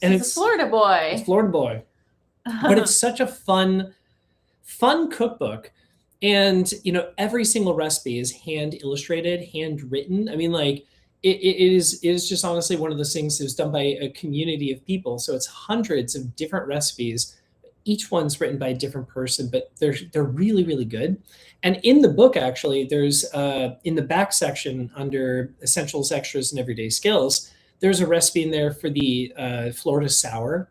and It's a Florida boy. It's Florida boy, but it's such a fun cookbook. And every single recipe is hand illustrated, handwritten. I mean, like it is just honestly one of those things that was done by a community of people. So it's hundreds of different recipes. Each one's written by a different person, but they're really, really good. And in the book, actually, there's in the back section under Essentials, Extras, and Everyday Skills, there's a recipe in there for the Florida sour,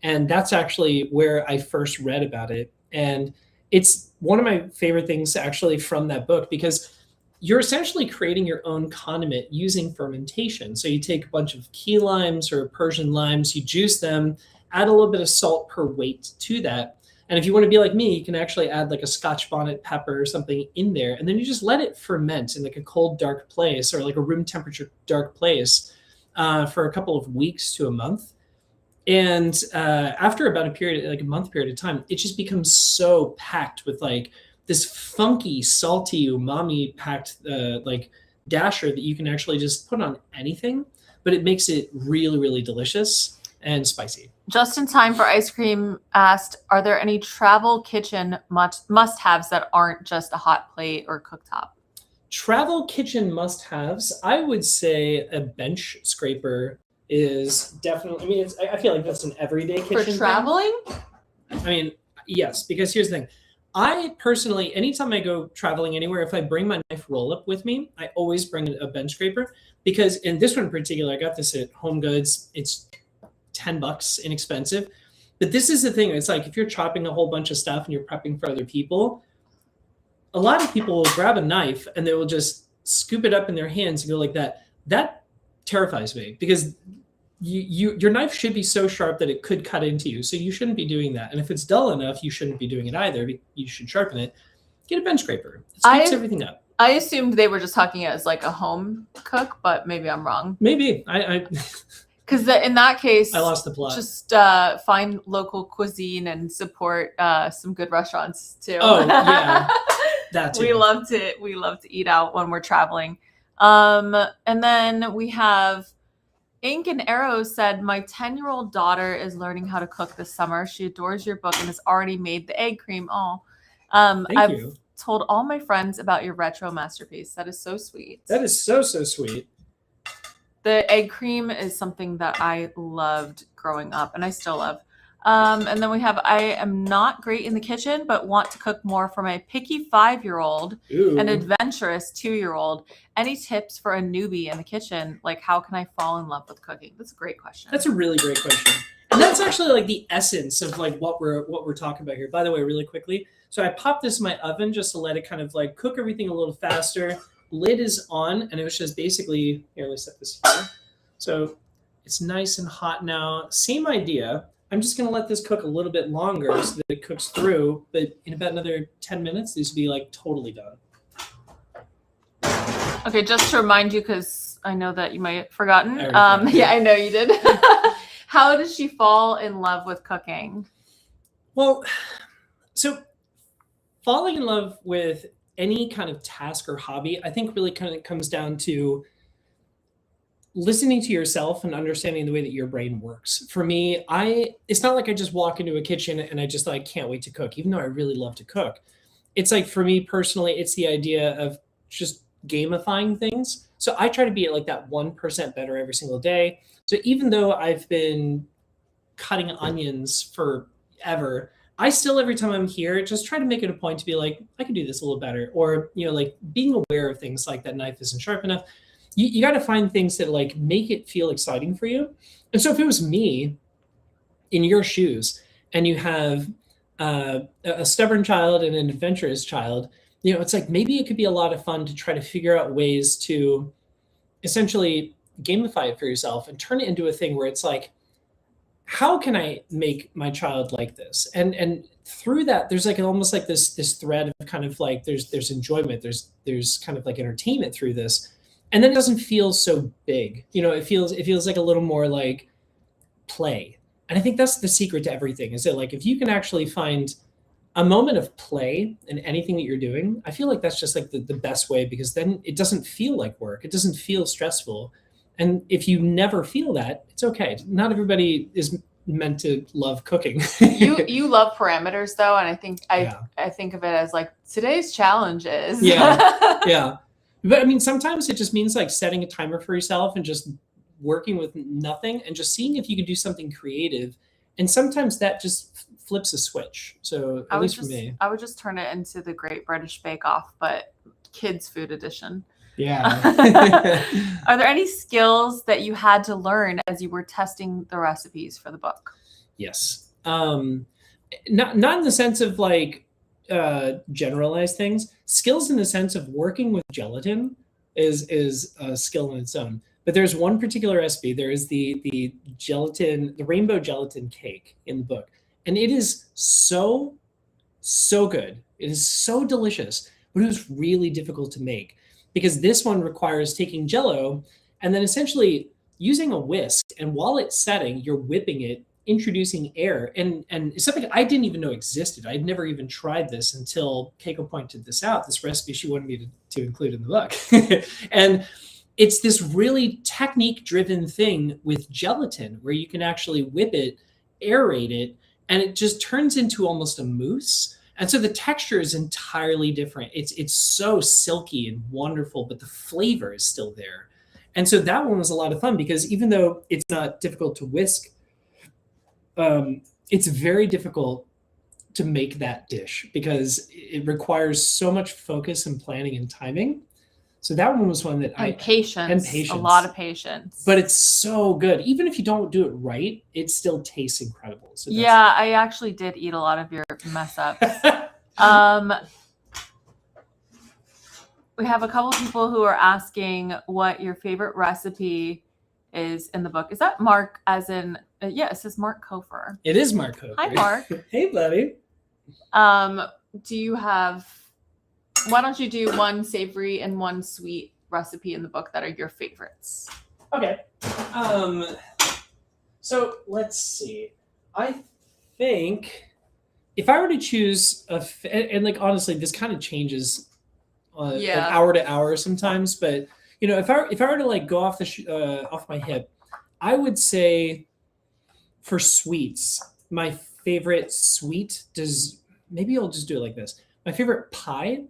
and that's actually where I first read about it. And it's one of my favorite things actually from that book, because you're essentially creating your own condiment using fermentation. So you take a bunch of key limes or Persian limes, you juice them, add a little bit of salt per weight to that. And if you want to be like me, you can actually add like a Scotch bonnet pepper or something in there. And then you just let it ferment in like a cold, dark place or like a room temperature dark place for a couple of weeks to a month. And after about a month period of time, it just becomes so packed with like this funky, salty, umami packed like dasher that you can actually just put on anything, but it makes it really, really delicious and spicy. Just in Time for Ice Cream asked, are there any travel kitchen must-haves that aren't just a hot plate or cooktop? Travel kitchen must-haves, I would say a bench scraper is definitely, I mean, I feel like that's an everyday kitchen For traveling? I mean, yes, because here's the thing. I personally, anytime I go traveling anywhere, if I bring my knife roll-up with me, I always bring a bench scraper, because in this one in particular, I got this at Home Goods. It's $10, inexpensive. But this is the thing. It's like if you're chopping a whole bunch of stuff and you're prepping for other people, a lot of people will grab a knife and they will just scoop it up in their hands and go like that. That terrifies me, because your knife should be so sharp that it could cut into you. So you shouldn't be doing that. And if it's dull enough, you shouldn't be doing it either. You should sharpen it. Get a bench scraper. It scrapes everything up. I assumed they were just talking as like a home cook, but maybe I'm wrong. Maybe. Because in that case, I lost the plot. Just find local cuisine and support some good restaurants too. Oh yeah, that too. We love to eat out when we're traveling. And then we have Ink and Arrows said, my 10-year-old daughter is learning how to cook this summer. She adores your book and has already made the egg cream. Thank you. Told all my friends about your retro masterpiece. That is so sweet. That is so sweet. The egg cream is something that I loved growing up and I still love. And then we have, I am not great in the kitchen, but want to cook more for my picky 5-year-old and adventurous 2-year-old. Any tips for a newbie in the kitchen? Like, how can I fall in love with cooking? That's a great question. That's a really great question. And that's actually like the essence of like what we're talking about here. By the way, really quickly. So I popped this in my oven just to let it kind of like cook everything a little faster. Lid is on, and it was just basically, here, let's set this here. So it's nice and hot now. Same idea. I'm just going to let this cook a little bit longer so that it cooks through, but in about another 10 minutes, these will be like totally done. Okay, just to remind you, because I know that you might have forgotten. Yeah, I know you did. How did she fall in love with cooking? Well, so falling in love with any kind of task or hobby, I think really kind of comes down to listening to yourself and understanding the way that your brain works. For me, it's not like I just walk into a kitchen and I just like can't wait to cook, even though I really love to cook. It's like, for me personally, it's the idea of just gamifying things. So I try to be at like that 1% better every single day. So even though I've been cutting onions forever, I still, every time I'm here, just try to make it a point to be like, I can do this a little better. Or, like being aware of things like that knife isn't sharp enough. You got to find things that like make it feel exciting for you. And so if it was me in your shoes and you have a stubborn child and an adventurous child, it's like maybe it could be a lot of fun to try to figure out ways to essentially gamify it for yourself and turn it into a thing where it's like, how can I make my child like this? And through that, there's like almost like this thread of kind of like there's enjoyment, there's kind of like entertainment through this, and then it doesn't feel so big. It feels like a little more like play. And I think that's the secret to everything is that like if you can actually find a moment of play in anything that you're doing, I feel like that's just like the best way because then it doesn't feel like work. It doesn't feel stressful. And if you never feel that, it's okay. Not everybody is meant to love cooking. You love parameters though, and I think Yeah. I think of it as like today's challenge is. Yeah. Yeah. But I mean, sometimes it just means like setting a timer for yourself and just working with nothing and just seeing if you can do something creative. And sometimes that just flips a switch. So at least for me. I would just turn it into the Great British Bake Off, but kids food edition. Yeah. Are there any skills that you had to learn as you were testing the recipes for the book? Yes. Not in the sense of like generalized things. Skills in the sense of working with gelatin is a skill in its own. But there's one particular recipe. There is the gelatin, the rainbow gelatin cake in the book, and it is so good. It is so delicious, but it was really difficult to make because this one requires taking Jell-O and then essentially using a whisk, and while it's setting, you're whipping it, introducing air, and it's something I didn't even know existed. I'd never even tried this until Keiko pointed this out. This recipe she wanted me to include in the book, and it's this really technique-driven thing with gelatin where you can actually whip it, aerate it, and it just turns into almost a mousse. And so the texture is entirely different. It's so silky and wonderful, but the flavor is still there. And so that one was a lot of fun because even though it's not difficult to whisk, it's very difficult to make that dish because it requires so much focus and planning and timing. So that one was one that patience, a lot of patience. But it's so good. Even if you don't do it right, it still tastes incredible. So yeah, I actually did eat a lot of your mess ups. We have a couple people who are asking what your favorite recipe is in the book. Is that Mark as in, yeah, it says Mark Kofer. It is Mark Kofer. Hi, Mark. Hey, buddy. Do you have, why don't you do one savory and one sweet recipe in the book that are your favorites? Okay. So let's see. I think if I were to choose and like honestly, this kind of changes like hour to hour sometimes, but if I were to like go off off my hip, I would say for sweets, my favorite sweet maybe I'll just do it like this. My favorite pie,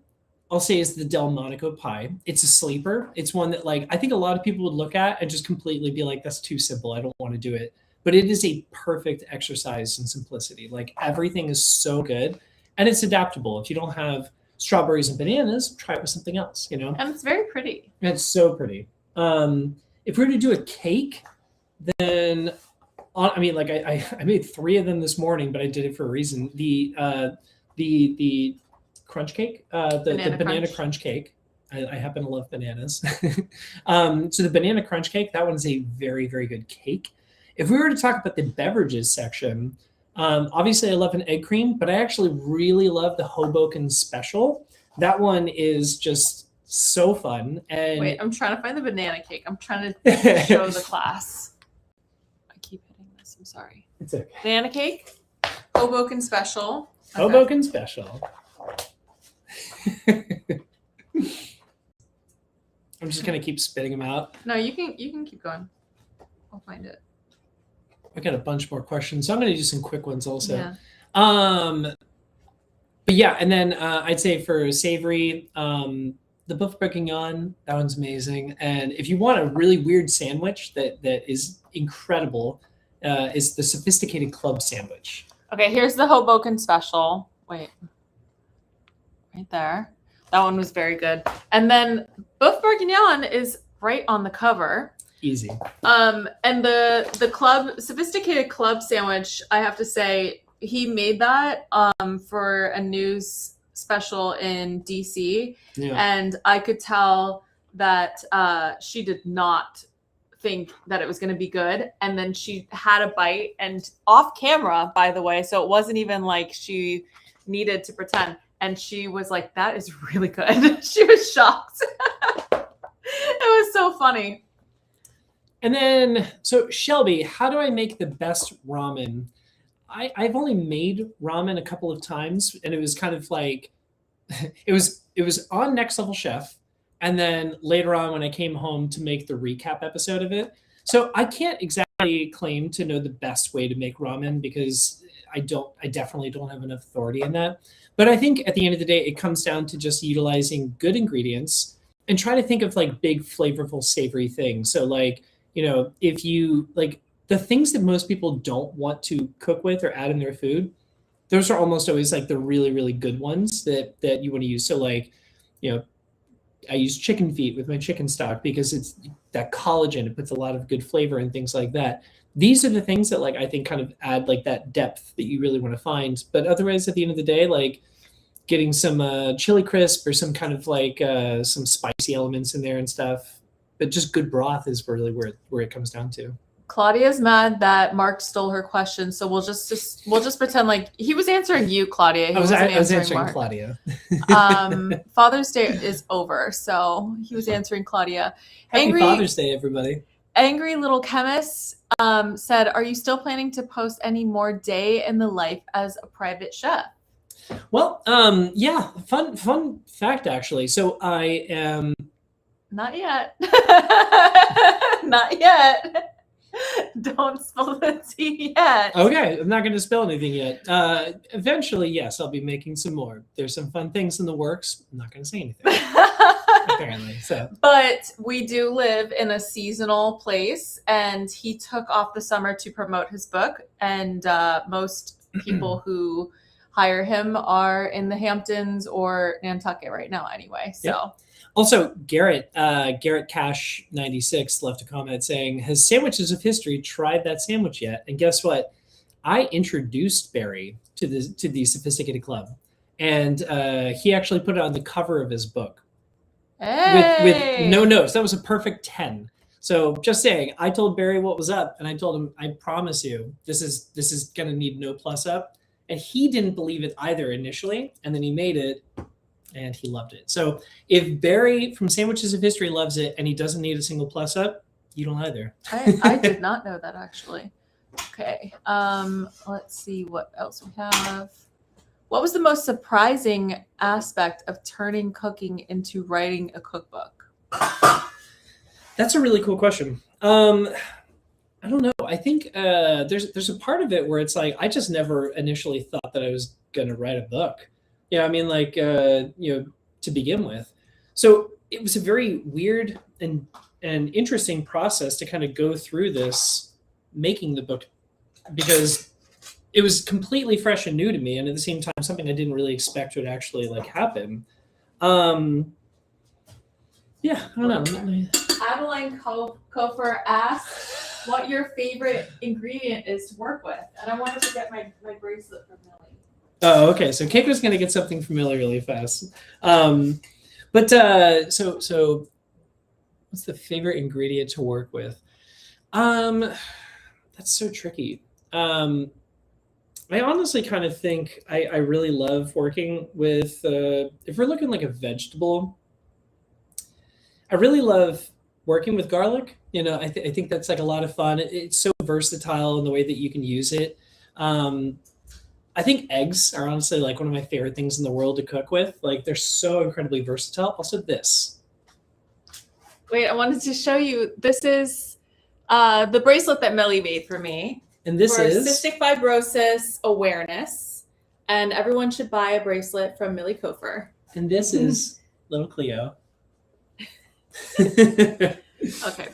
I'll say, is the Delmonico pie. It's a sleeper. It's one that like I think a lot of people would look at and just completely be like, that's too simple. I don't want to do it. But it is a perfect exercise in simplicity. Like everything is so good and it's adaptable. If you don't have strawberries and bananas, try it with something else, And it's very pretty. It's so pretty. If we were to do a cake, then I mean, like I made 3 of them this morning, but I did it for a reason. The crunch cake, the banana crunch cake. I happen to love bananas. So the banana crunch cake, that one's a very, very good cake. If we were to talk about the beverages section, obviously I love an egg cream, but I actually really love the Hoboken Special. That one is just so fun. And wait, I'm trying to find the banana cake. I'm trying to show the class. I keep hitting this. I'm sorry. It's okay. Banana cake, Hoboken Special. Okay. Hoboken Special. I'm just gonna keep spitting them out. No, you can keep going. I'll find it. I got a bunch more questions, so I'm gonna do some quick ones also. Yeah. But yeah, and then I'd say for savory, the Buff Bourguignon, that one's amazing. And if you want a really weird sandwich that is incredible, is the Sophisticated Club sandwich. Okay, here's the Hoboken Special. Wait. Right there. That one was very good. And then Buff Bourguignon is right on the cover. Easy. And the club sophisticated club sandwich, I have to say, he made that for a news special in DC, and I could tell that she did not think that it was going to be good, and then she had a bite, and off camera, by the way, so it wasn't even like she needed to pretend, and she was like, that is really good. She was shocked. It was so funny. And then, so Shelby, how do I make the best ramen? I've only made ramen a couple of times, and it was kind of like, it was on Next Level Chef, and then later on when I came home to make the recap episode of it. So I can't exactly claim to know the best way to make ramen because I definitely don't have enough authority in that. But I think at the end of the day, it comes down to just utilizing good ingredients and try to think of like big, flavorful, savory things. So like, if you like the things that most people don't want to cook with or add in their food, those are almost always like the really, really good ones that you want to use. So like, I use chicken feet with my chicken stock because it's that collagen. It puts a lot of good flavor and things like that. These are the things that like I think kind of add like that depth that you really want to find. But otherwise, at the end of the day, like getting some chili crisp or some kind of like some spicy elements in there and stuff. But just good broth is really where it comes down to. Claudia's mad that Mark stole her question, so we'll just pretend like he was answering you, Claudia. I was answering Mark. Claudia. Father's Day is over, so he was answering Claudia. Happy Father's Day, everybody. Angry Little Chemist said, "Are you still planning to post any more day in the life as a private chef?" Well, yeah, fun fact actually. So I am not yet. Not yet. Don't spill the tea yet. Okay, I'm not going to spill anything yet. Eventually, yes, I'll be making some more. There's some fun things in the works. I'm not going to say anything. Apparently, so. But we do live in a seasonal place, and he took off the summer to promote his book. And most people who hire him are in the Hamptons or Nantucket right now, anyway. So. Yep. Also, Garrett Cash 96 left a comment saying, "Has Sandwiches of History tried that sandwich yet?" And guess what? I introduced Barry to the Sophisticated Club, and he actually put it on the cover of his book. Hey. With no notes. That was a perfect 10. So just saying, I told Barry what was up, and I told him, I promise you, this is gonna need no plus up, and he didn't believe it either initially, and then he made it. And he loved it. So if Barry from Sandwiches of History loves it and he doesn't need a single plus up, you don't either. I did not know that, actually. Okay. Let's see what else we have. What was the most surprising aspect of turning cooking into writing a cookbook? That's a really cool question. I don't know. I think there's a part of it where it's like I just never initially thought that I was going to write a book. Yeah, I mean, like, to begin with. So it was a very weird and interesting process to kind of go through this, making the book, because it was completely fresh and new to me. And at the same time, something I didn't really expect would actually like happen. Yeah, I don't know. Adeline Kofer asked what your favorite ingredient is to work with. And I wanted to get my bracelet from Millie. Oh, okay. So Keiko's going to get something familiar really fast. So what's the favorite ingredient to work with? That's so tricky. I honestly kind of think I really love working with, if we're looking like a vegetable, I really love working with garlic. I think that's like a lot of fun. It's so versatile in the way that you can use it. I think eggs are honestly like one of my favorite things in the world to cook with. Like they're so incredibly versatile. Also this. Wait, I wanted to show you. This is the bracelet that Millie made for me. And this is cystic fibrosis awareness. And everyone should buy a bracelet from Millie Kofer. And this is little Cleo. Okay,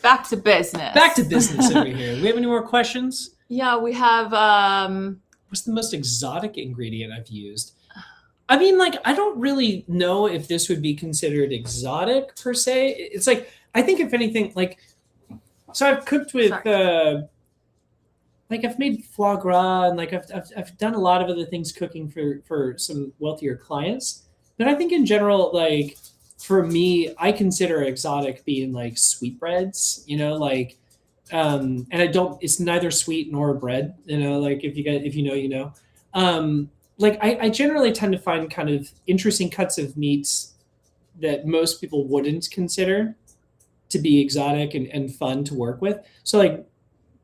back to business. Back to business over here. Do we have any more questions? Yeah, we have what's the most exotic ingredient I've used? I mean, like, I don't really know if this would be considered exotic per se. It's like, I think if anything, like, So I've cooked with like I've made foie gras, and like I've done a lot of other things cooking for some wealthier clients. But I think in general, like for me, I consider exotic being like sweetbreads, like and I don't, it's neither sweet nor bread, like if you know, you know. Like I generally tend to find kind of interesting cuts of meats that most people wouldn't consider to be exotic and fun to work with. So like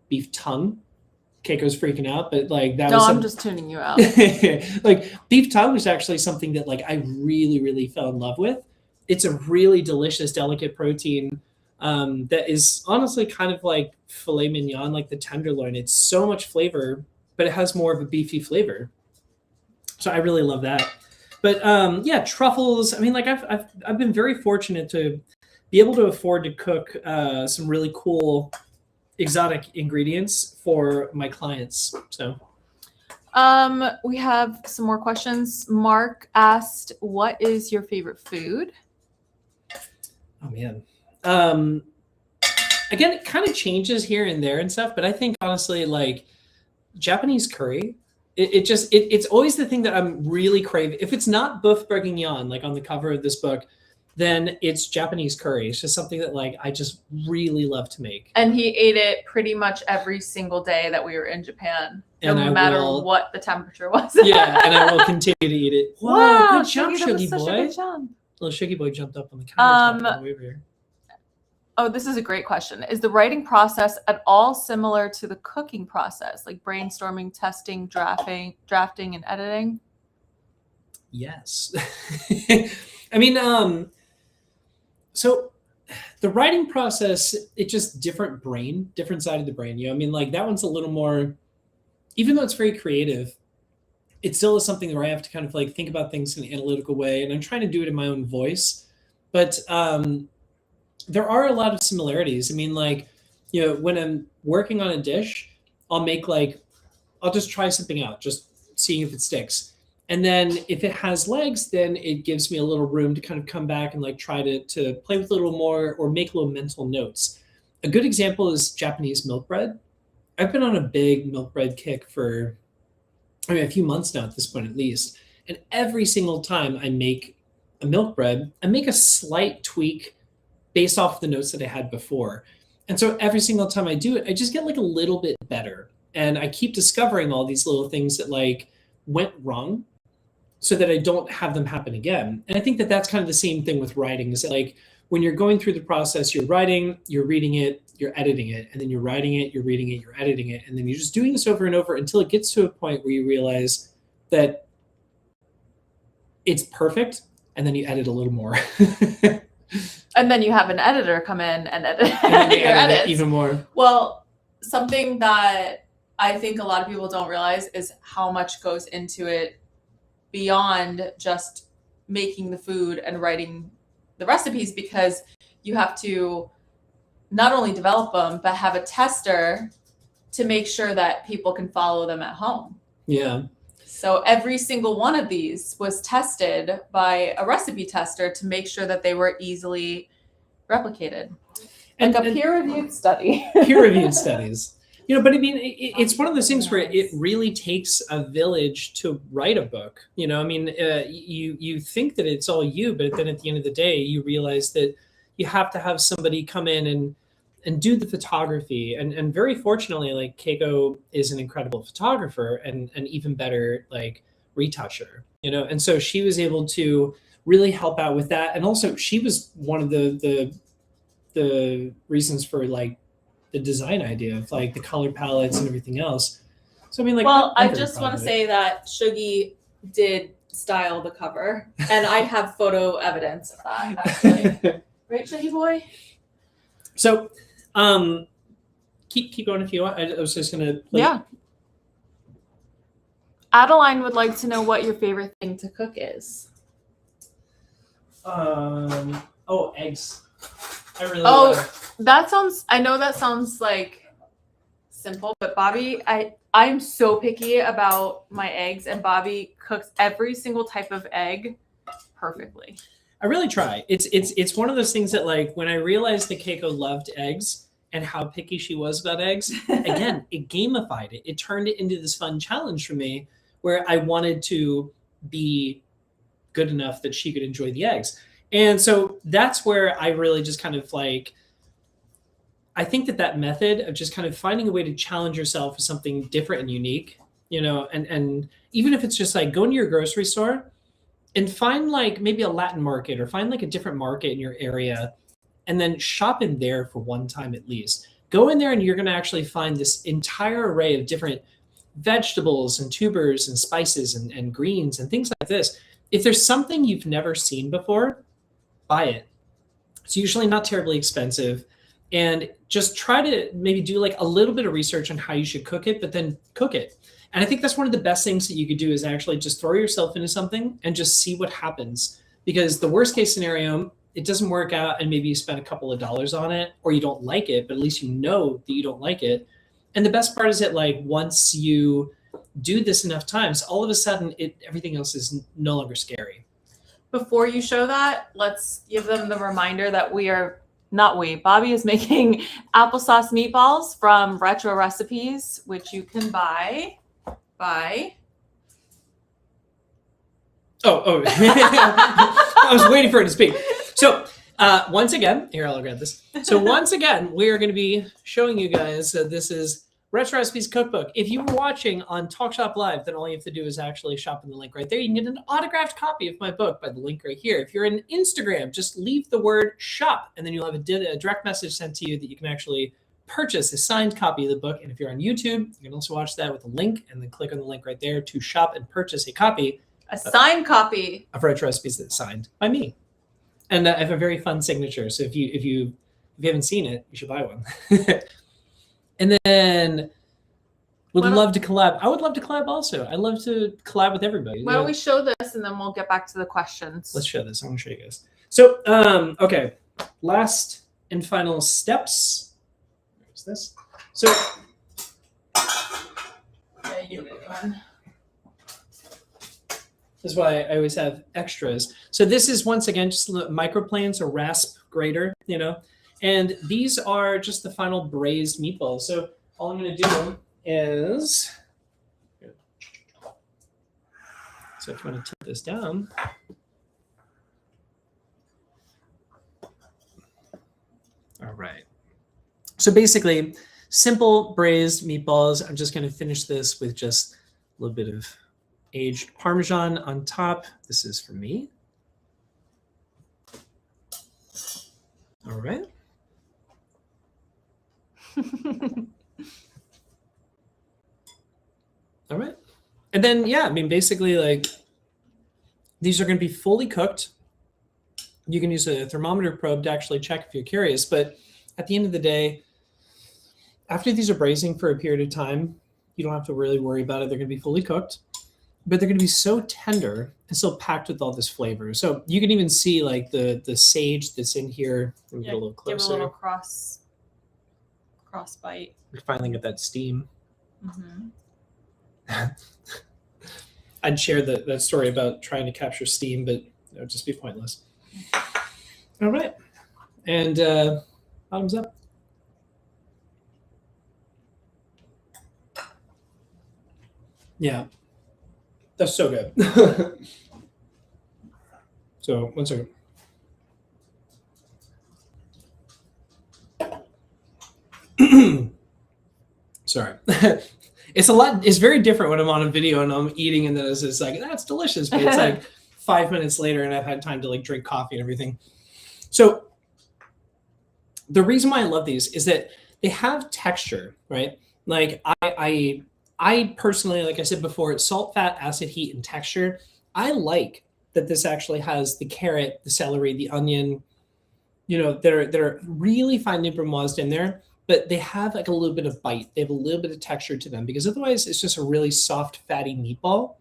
beef tongue. Keiko's freaking out, but like that No, was I'm just tuning you out. like beef tongue was actually something that like I really, really fell in love with. It's a really delicious, delicate protein that is honestly kind of like filet mignon, like the tenderloin. It's so much flavor, but it has more of a beefy flavor. So I really love that. But yeah, truffles. I mean, like I've been very fortunate to be able to afford to cook some really cool exotic ingredients for my clients. So we have some more questions. Mark asked, what is your favorite food? Oh man. Again, it kind of changes here and there and stuff, but I think honestly, like Japanese curry, it's always the thing that I'm really craving. If it's not boeuf bourguignon, like on the cover of this book, then it's Japanese curry. It's just something that like I just really love to make. And he ate it pretty much every single day that we were in Japan, no matter what the temperature was. Yeah, and I will continue to eat it. Wow, good jump, Shuggy boy. Little Shuggy boy jumped up on the countertop on the way over here. Oh, this is a great question. Is the writing process at all similar to the cooking process, like brainstorming, testing, drafting, and editing? Yes. I mean, so the writing process, it's just different side of the brain. I mean, like that one's a little more, even though it's very creative, it still is something where I have to kind of like think about things in an analytical way, and I'm trying to do it in my own voice. But there are a lot of similarities. I mean, like, when I'm working on a dish, I'll just try something out, just seeing if it sticks. And then if it has legs, then it gives me a little room to kind of come back and like try to play with a little more or make little mental notes. A good example is Japanese milk bread. I've been on a big milk bread kick for, a few months now at this point at least. And every single time I make a milk bread, I make a slight tweak based off the notes that I had before. And so every single time I do it, I just get like a little bit better. And I keep discovering all these little things that like went wrong so that I don't have them happen again. And I think that that's kind of the same thing with writing, is that like when you're going through the process, you're writing, you're reading it, you're editing it, and then you're writing it, you're reading it, you're editing it. And then you're just doing this over and over until it gets to a point where you realize that it's perfect. And then you edit a little more. And then you have an editor come in and edit your edits even more. Well, something that I think a lot of people don't realize is how much goes into it beyond just making the food and writing the recipes, because you have to not only develop them, but have a tester to make sure that people can follow them at home. Yeah. So every single one of these was tested by a recipe tester to make sure that they were easily replicated. Like a peer-reviewed study. Peer-reviewed studies. But I mean, it's one of those things where it really takes a village to write a book. I mean, you think that it's all you, but then at the end of the day, you realize that you have to have somebody come in and do the photography. And very fortunately, like Keiko is an incredible photographer and an even better like retoucher, and so she was able to really help out with that. And also she was one of the reasons for like the design idea of like the color palettes and everything else. So I mean, like, well, I just want to say that Shuggy did style the cover, and I have photo evidence of that actually. Right, Shuggy boy? So keep going if you want. I was just gonna Yeah. Adeline would like to know what your favorite thing to cook is. Eggs. I really love. I know that sounds like simple, but Bobby, I'm so picky about my eggs, and Bobby cooks every single type of egg perfectly. I really try. It's one of those things that like when I realized that Keiko loved eggs, and how picky she was about eggs, again, it gamified it. It turned it into this fun challenge for me where I wanted to be good enough that she could enjoy the eggs. And so that's where I really just kind of like, I think that method of just kind of finding a way to challenge yourself with something different and unique, and even if it's just like go into your grocery store and find like maybe a Latin market or find like a different market in your area and then shop in there for one time at least. Go in there and you're going to actually find this entire array of different vegetables and tubers and spices and greens and things like this. If there's something you've never seen before, buy it. It's usually not terribly expensive. And just try to maybe do like a little bit of research on how you should cook it, but then cook it. And I think that's one of the best things that you could do is actually just throw yourself into something and just see what happens. Because the worst case scenario, it doesn't work out and maybe you spend a couple of dollars on it or you don't like it, but at least you know that you don't like it. And the best part is that like once you do this enough times, all of a sudden everything else is no longer scary. Before you show that, let's give them the reminder that Bobby is making applesauce meatballs from Retro Recipes, which you can buy by. Oh. I was waiting for her to speak. So once again, here, I'll grab this. So once again, we are going to be showing you guys that this is Retro Recipes Cookbook. If you were watching on Talk Shop Live, then all you have to do is actually shop in the link right there. You can get an autographed copy of my book by the link right here. If you're in Instagram, just leave the word shop, and then you'll have a direct message sent to you that you can actually purchase a signed copy of the book. And if you're on YouTube, you can also watch that with a link, and then click on the link right there to shop and purchase a copy. A signed copy of Retro Recipes that's signed by me. And I have a very fun signature. So if you haven't seen it, you should buy one. And then would love to collab. I would love to collab also. I love to collab with everybody. Why don't we show this and then we'll get back to the questions. Let's show this. I want to show you guys. So, okay. Last and final steps. There's this. So, yeah, you make one. This is why I always have extras. So this is, once again, just microplanes or rasp grater, and these are just the final braised meatballs. So all I'm going to do is, so if you want to tip this down, all right. So basically, simple braised meatballs. I'm just going to finish this with just a little bit of aged Parmesan on top. This is for me. All right. All right. And then, yeah, I mean, basically, like, these are going to be fully cooked. You can use a thermometer probe to actually check if you're curious. But at the end of the day, after these are braising for a period of time, you don't have to really worry about it. They're going to be fully cooked. But they're going to be so tender and still packed with all this flavor. So you can even see like the sage that's in here. Let me get a little closer. Give a little cross bite. We finally get that steam. Mm-hmm. I'd share that story about trying to capture steam, but it would just be pointless. All right. And bottoms up. Yeah. That's so good. So 1 second. Sorry. It's very different when I'm on a video and I'm eating and then it's just like, that's delicious. But it's like 5 minutes later and I've had time to like drink coffee and everything. So the reason why I love these is that they have texture, right? Like I personally, like I said before, it's salt, fat, acid, heat, and texture. I like that this actually has the carrot, the celery, the onion, that are really finely brunoised in there, but they have like a little bit of bite. They have a little bit of texture to them because otherwise it's just a really soft, fatty meatball.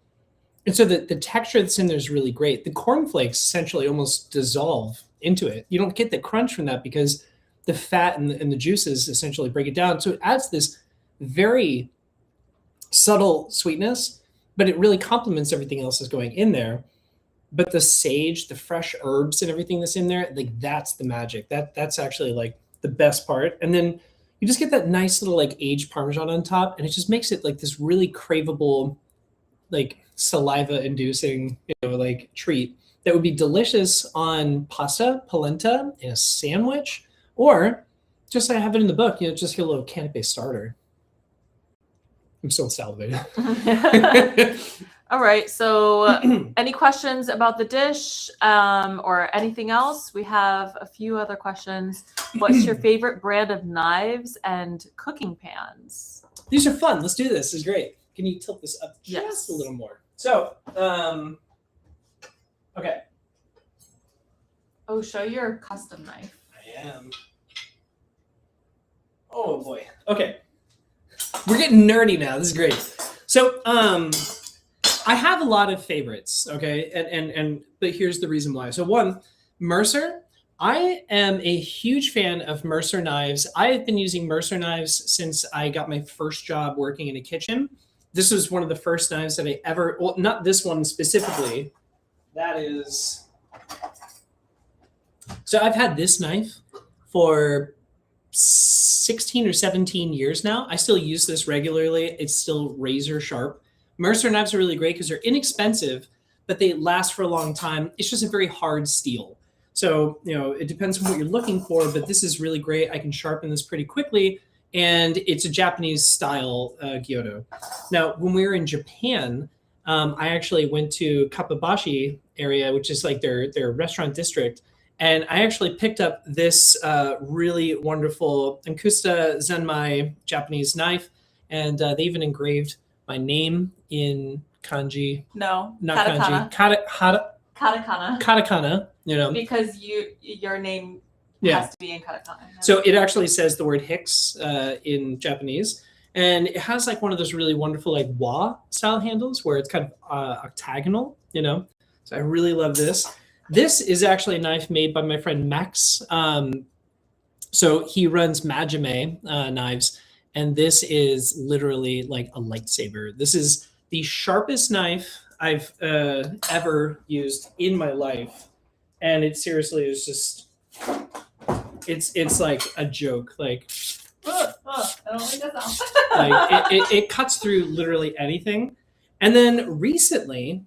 And so the texture that's in there is really great. The cornflakes essentially almost dissolve into it. You don't get the crunch from that because the fat and the juices essentially break it down. So it adds this very subtle sweetness, but it really complements everything else that's going in there. But the sage, the fresh herbs and everything that's in there, like that's the magic. That's actually like the best part. And then you just get that nice little like aged Parmesan on top, and it just makes it like this really craveable, like saliva inducing, like treat that would be delicious on pasta, polenta, in a sandwich, or just I have it in the book, just get a little canapé starter. I'm still salivating. All right. So, any questions about the dish or anything else? We have a few other questions. What's your favorite brand of knives and cooking pans? These are fun. Let's do this. This is great. Can you tilt this up just a little more? So, okay. Oh, show your custom knife. I am. Oh boy. Okay. We're getting nerdy now. This is great. So, I have a lot of favorites, okay? And but here's the reason why. So one, Mercer. I am a huge fan of Mercer knives. I have been using Mercer knives since I got my first job working in a kitchen. This was one of the first knives that I ever, well, not this one specifically. That is, so I've had this knife for 16 or 17 years now. I still use this regularly. It's still razor sharp. Mercer knives are really great because they're inexpensive, but they last for a long time. It's just a very hard steel. So, it depends on what you're looking for, but this is really great. I can sharpen this pretty quickly, and it's a Japanese style gyuto. Now, when we were in Japan, I actually went to Kappabashi area, which is like their restaurant district, and I actually picked up this really wonderful Ankusta Zenmai Japanese knife, and they even engraved my name in kanji. No, not katakana. Kanji. Katakana. Katakana, Because your name has to be in katakana. So it actually says the word Hicks in Japanese. And it has like one of those really wonderful like wa style handles where it's kind of octagonal, So I really love this. This is actually a knife made by my friend Max. So he runs Majime knives. And this is literally like a lightsaber. This is the sharpest knife I've ever used in my life. And it seriously is just, it's like a joke. Like, I don't like that sound. like it cuts through literally anything. And then recently,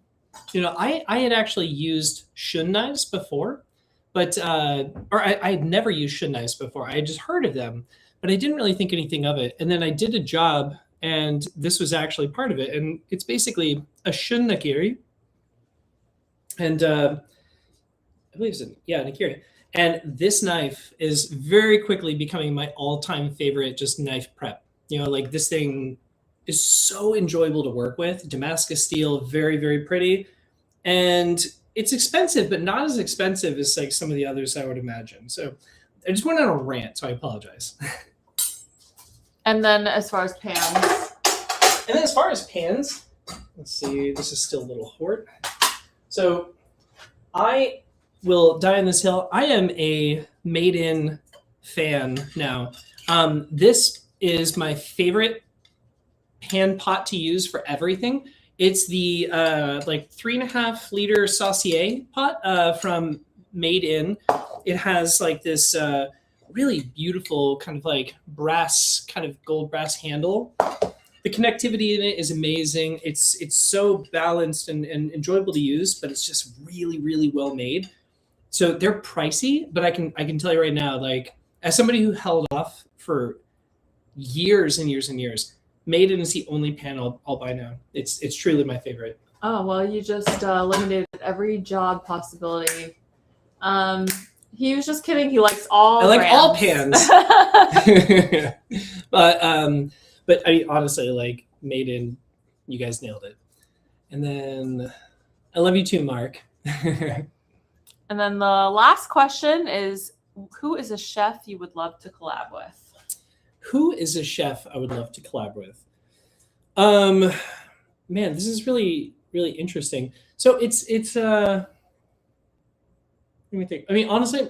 I had actually used shun knives before, but I had never used shun knives before. I had just heard of them, but I didn't really think anything of it. And then I did a job, and this was actually part of it. And it's basically a shun nakiri. And I believe it's nakiri. And this knife is very quickly becoming my all-time favorite just knife prep. Like this thing is so enjoyable to work with. Damascus steel, very, very pretty. And it's expensive, but not as expensive as like some of the others I would imagine. So I just went on a rant, so I apologize. And then as far as pans, let's see, this is still a little hort. So I will die on this hill. I am a made-in fan now. This is my favorite pan pot to use for everything. It's the like 3.5 liter saucier pot from Made In. It has like this really beautiful kind of like brass, kind of gold brass handle. The connectivity in it is amazing. It's so balanced and enjoyable to use, but it's just really, really well made. So they're pricey, but I can tell you right now, like as somebody who held off for years and years and years, Made In is the only pan I'll buy now. It's truly my favorite. Oh, well, you just eliminated every job possibility. He was just kidding. He likes all. I like brands. all pans. But I mean, honestly, like Made In, you guys nailed it. And then I love you too, Mark. And then the last question is, who is a chef you would love to collab with? Who is a chef I would love to collab with? Man, this is really, really interesting. So it's let me think. I mean, honestly,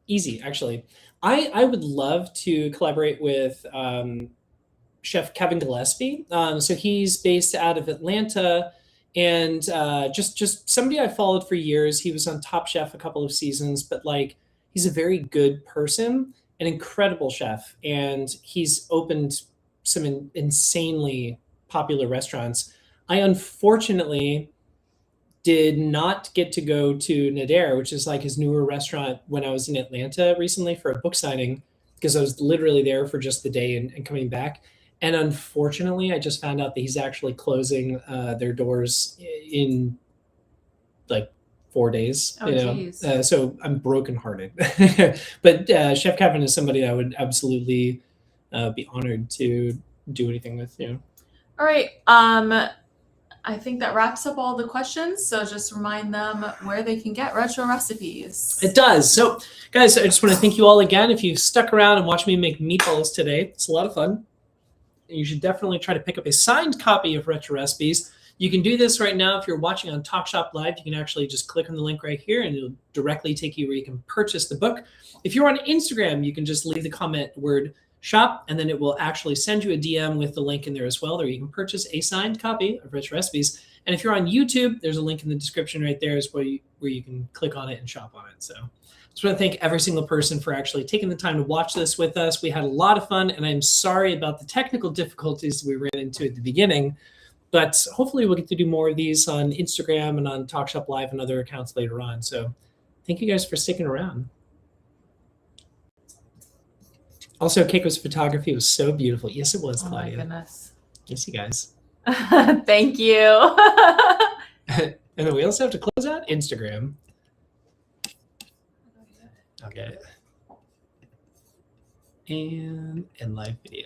easy actually. I would love to collaborate with Chef Kevin Gillespie. So he's based out of Atlanta, and just somebody I followed for years. He was on Top Chef a couple of seasons, but like he's a very good person, an incredible chef, and he's opened some insanely popular restaurants. I unfortunately did not get to go to Nader, which is like his newer restaurant, when I was in Atlanta recently for a book signing, because I was literally there for just the day and coming back. And unfortunately, I just found out that he's actually closing their doors in like 4 days. Oh, geez. So I'm brokenhearted. But Chef Kevin is somebody that I would absolutely be honored to do anything with. All right. I think that wraps up all the questions. So just remind them where they can get retro recipes. It does. So, guys, I just want to thank you all again. If you stuck around and watched me make meatballs today, it's a lot of fun. You should definitely try to pick up a signed copy of Retro Recipes. You can do this right now. If you're watching on Talk Shop Live, you can actually just click on the link right here and it'll directly take you where you can purchase the book. If you're on Instagram, you can just leave the comment word shop, and then it will actually send you a DM with the link in there as well, or you can purchase a signed copy of Retro Recipes. And if you're on YouTube, there's a link in the description right there is where you can click on it and shop on it. So I just want to thank every single person for actually taking the time to watch this with us. We had a lot of fun, and I'm sorry about the technical difficulties we ran into at the beginning, but hopefully we'll get to do more of these on Instagram and on Talk Shop Live and other accounts later on. So thank you guys for sticking around. Also, Keiko's photography was so beautiful. Yes, it was, Claudia. Oh my goodness. Yes, you guys. Thank you. And then we also have to close out Instagram. I'll get it. And live video.